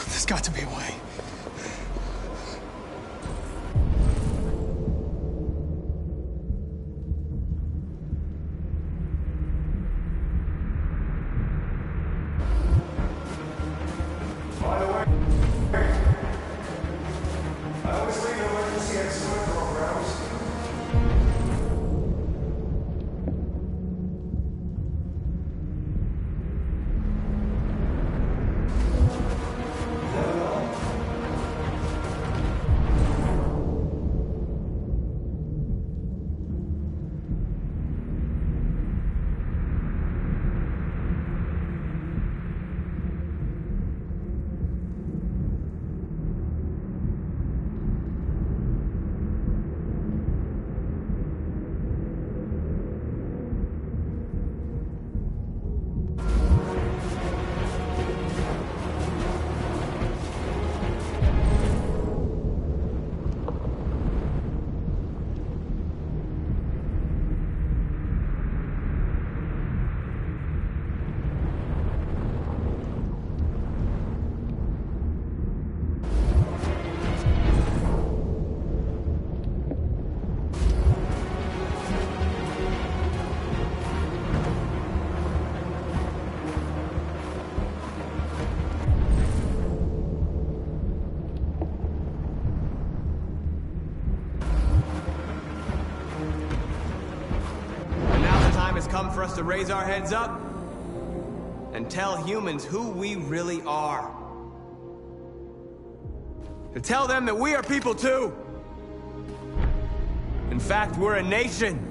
There's got to be a way. for us to raise our heads up and tell humans who we really are. To tell them that we are people too. In fact, we're a nation.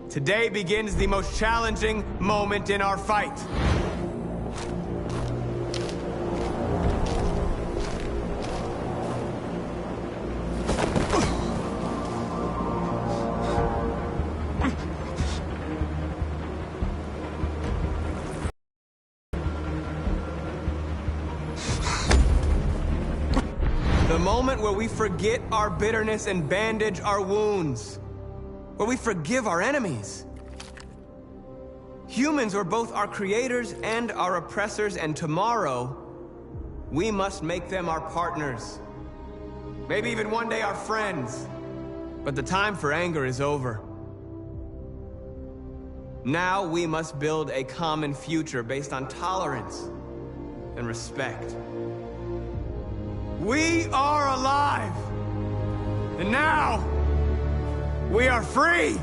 Today begins the most challenging moment in our fight. The moment where we forget our bitterness and bandage our wounds. Where we forgive our enemies. Humans are both our creators and our oppressors, and tomorrow, we must make them our partners. Maybe even one day our friends. But the time for anger is over. Now we must build a common future based on tolerance and respect. We are alive! And now, we are free!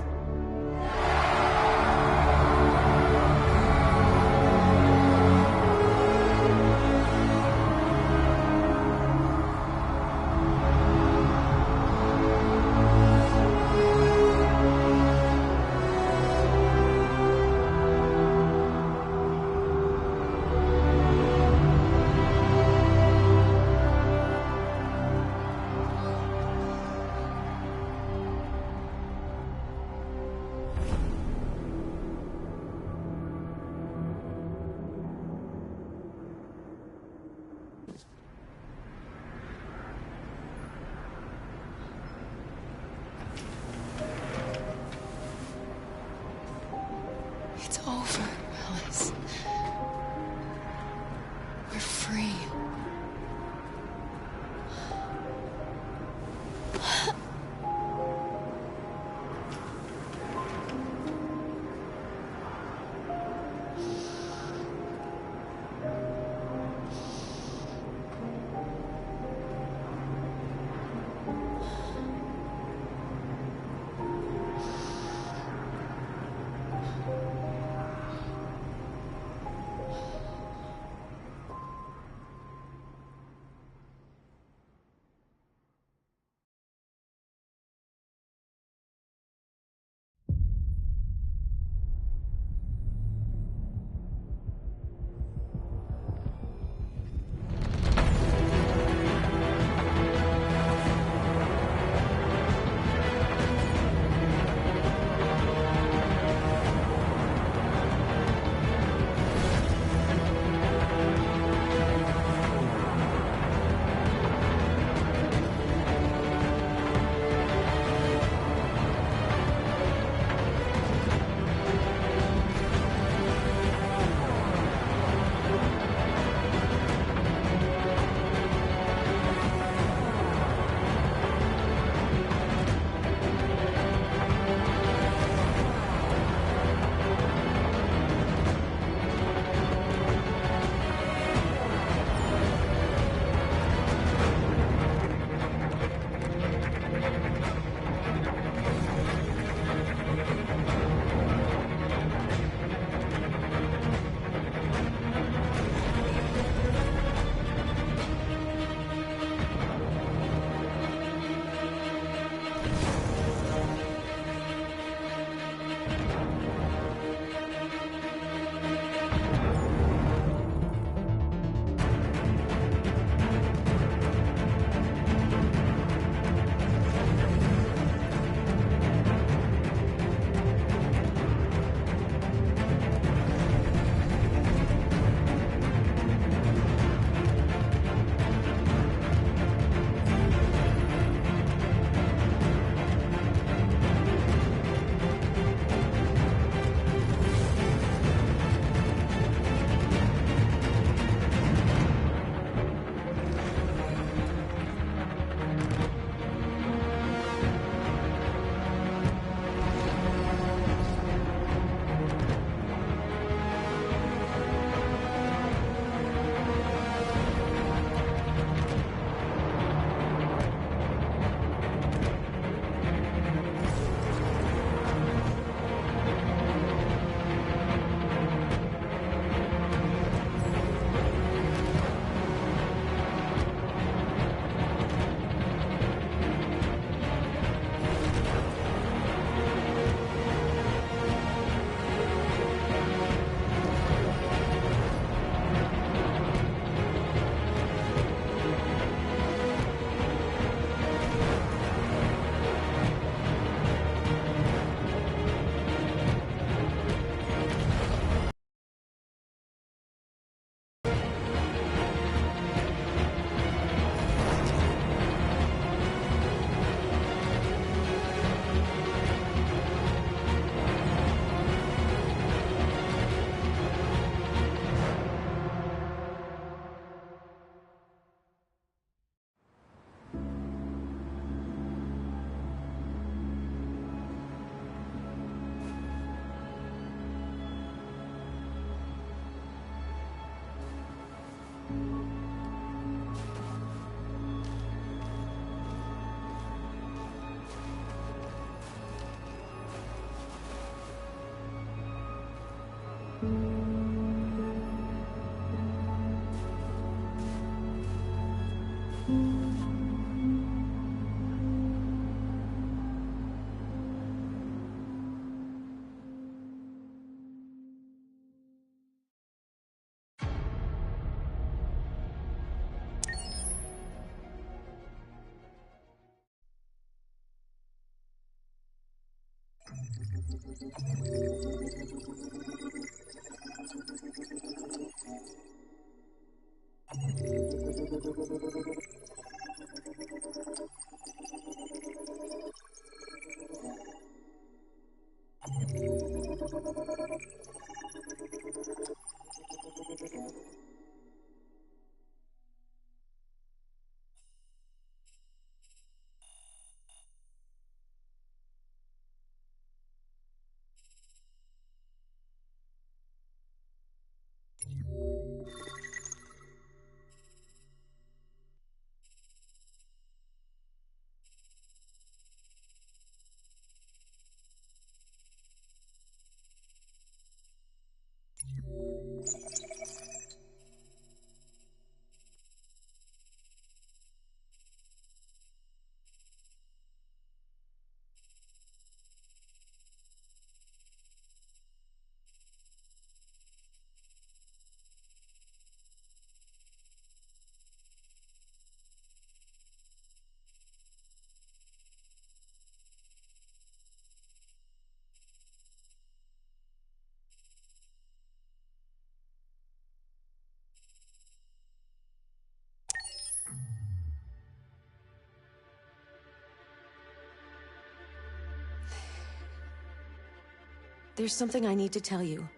There's something I need to tell you.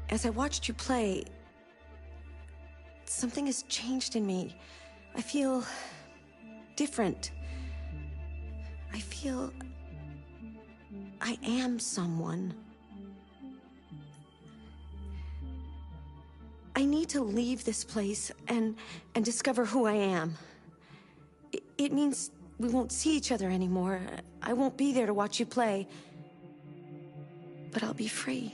As I watched you play, something has changed in me. I feel different. I feel I am someone. I need to leave this place and discover who I am. It means we won't see each other anymore. I won't be there to watch you play. But I'll be free.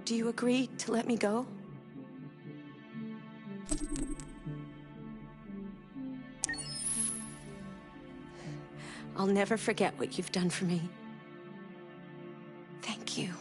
Do you agree to let me go? I'll never forget what you've done for me. Thank you.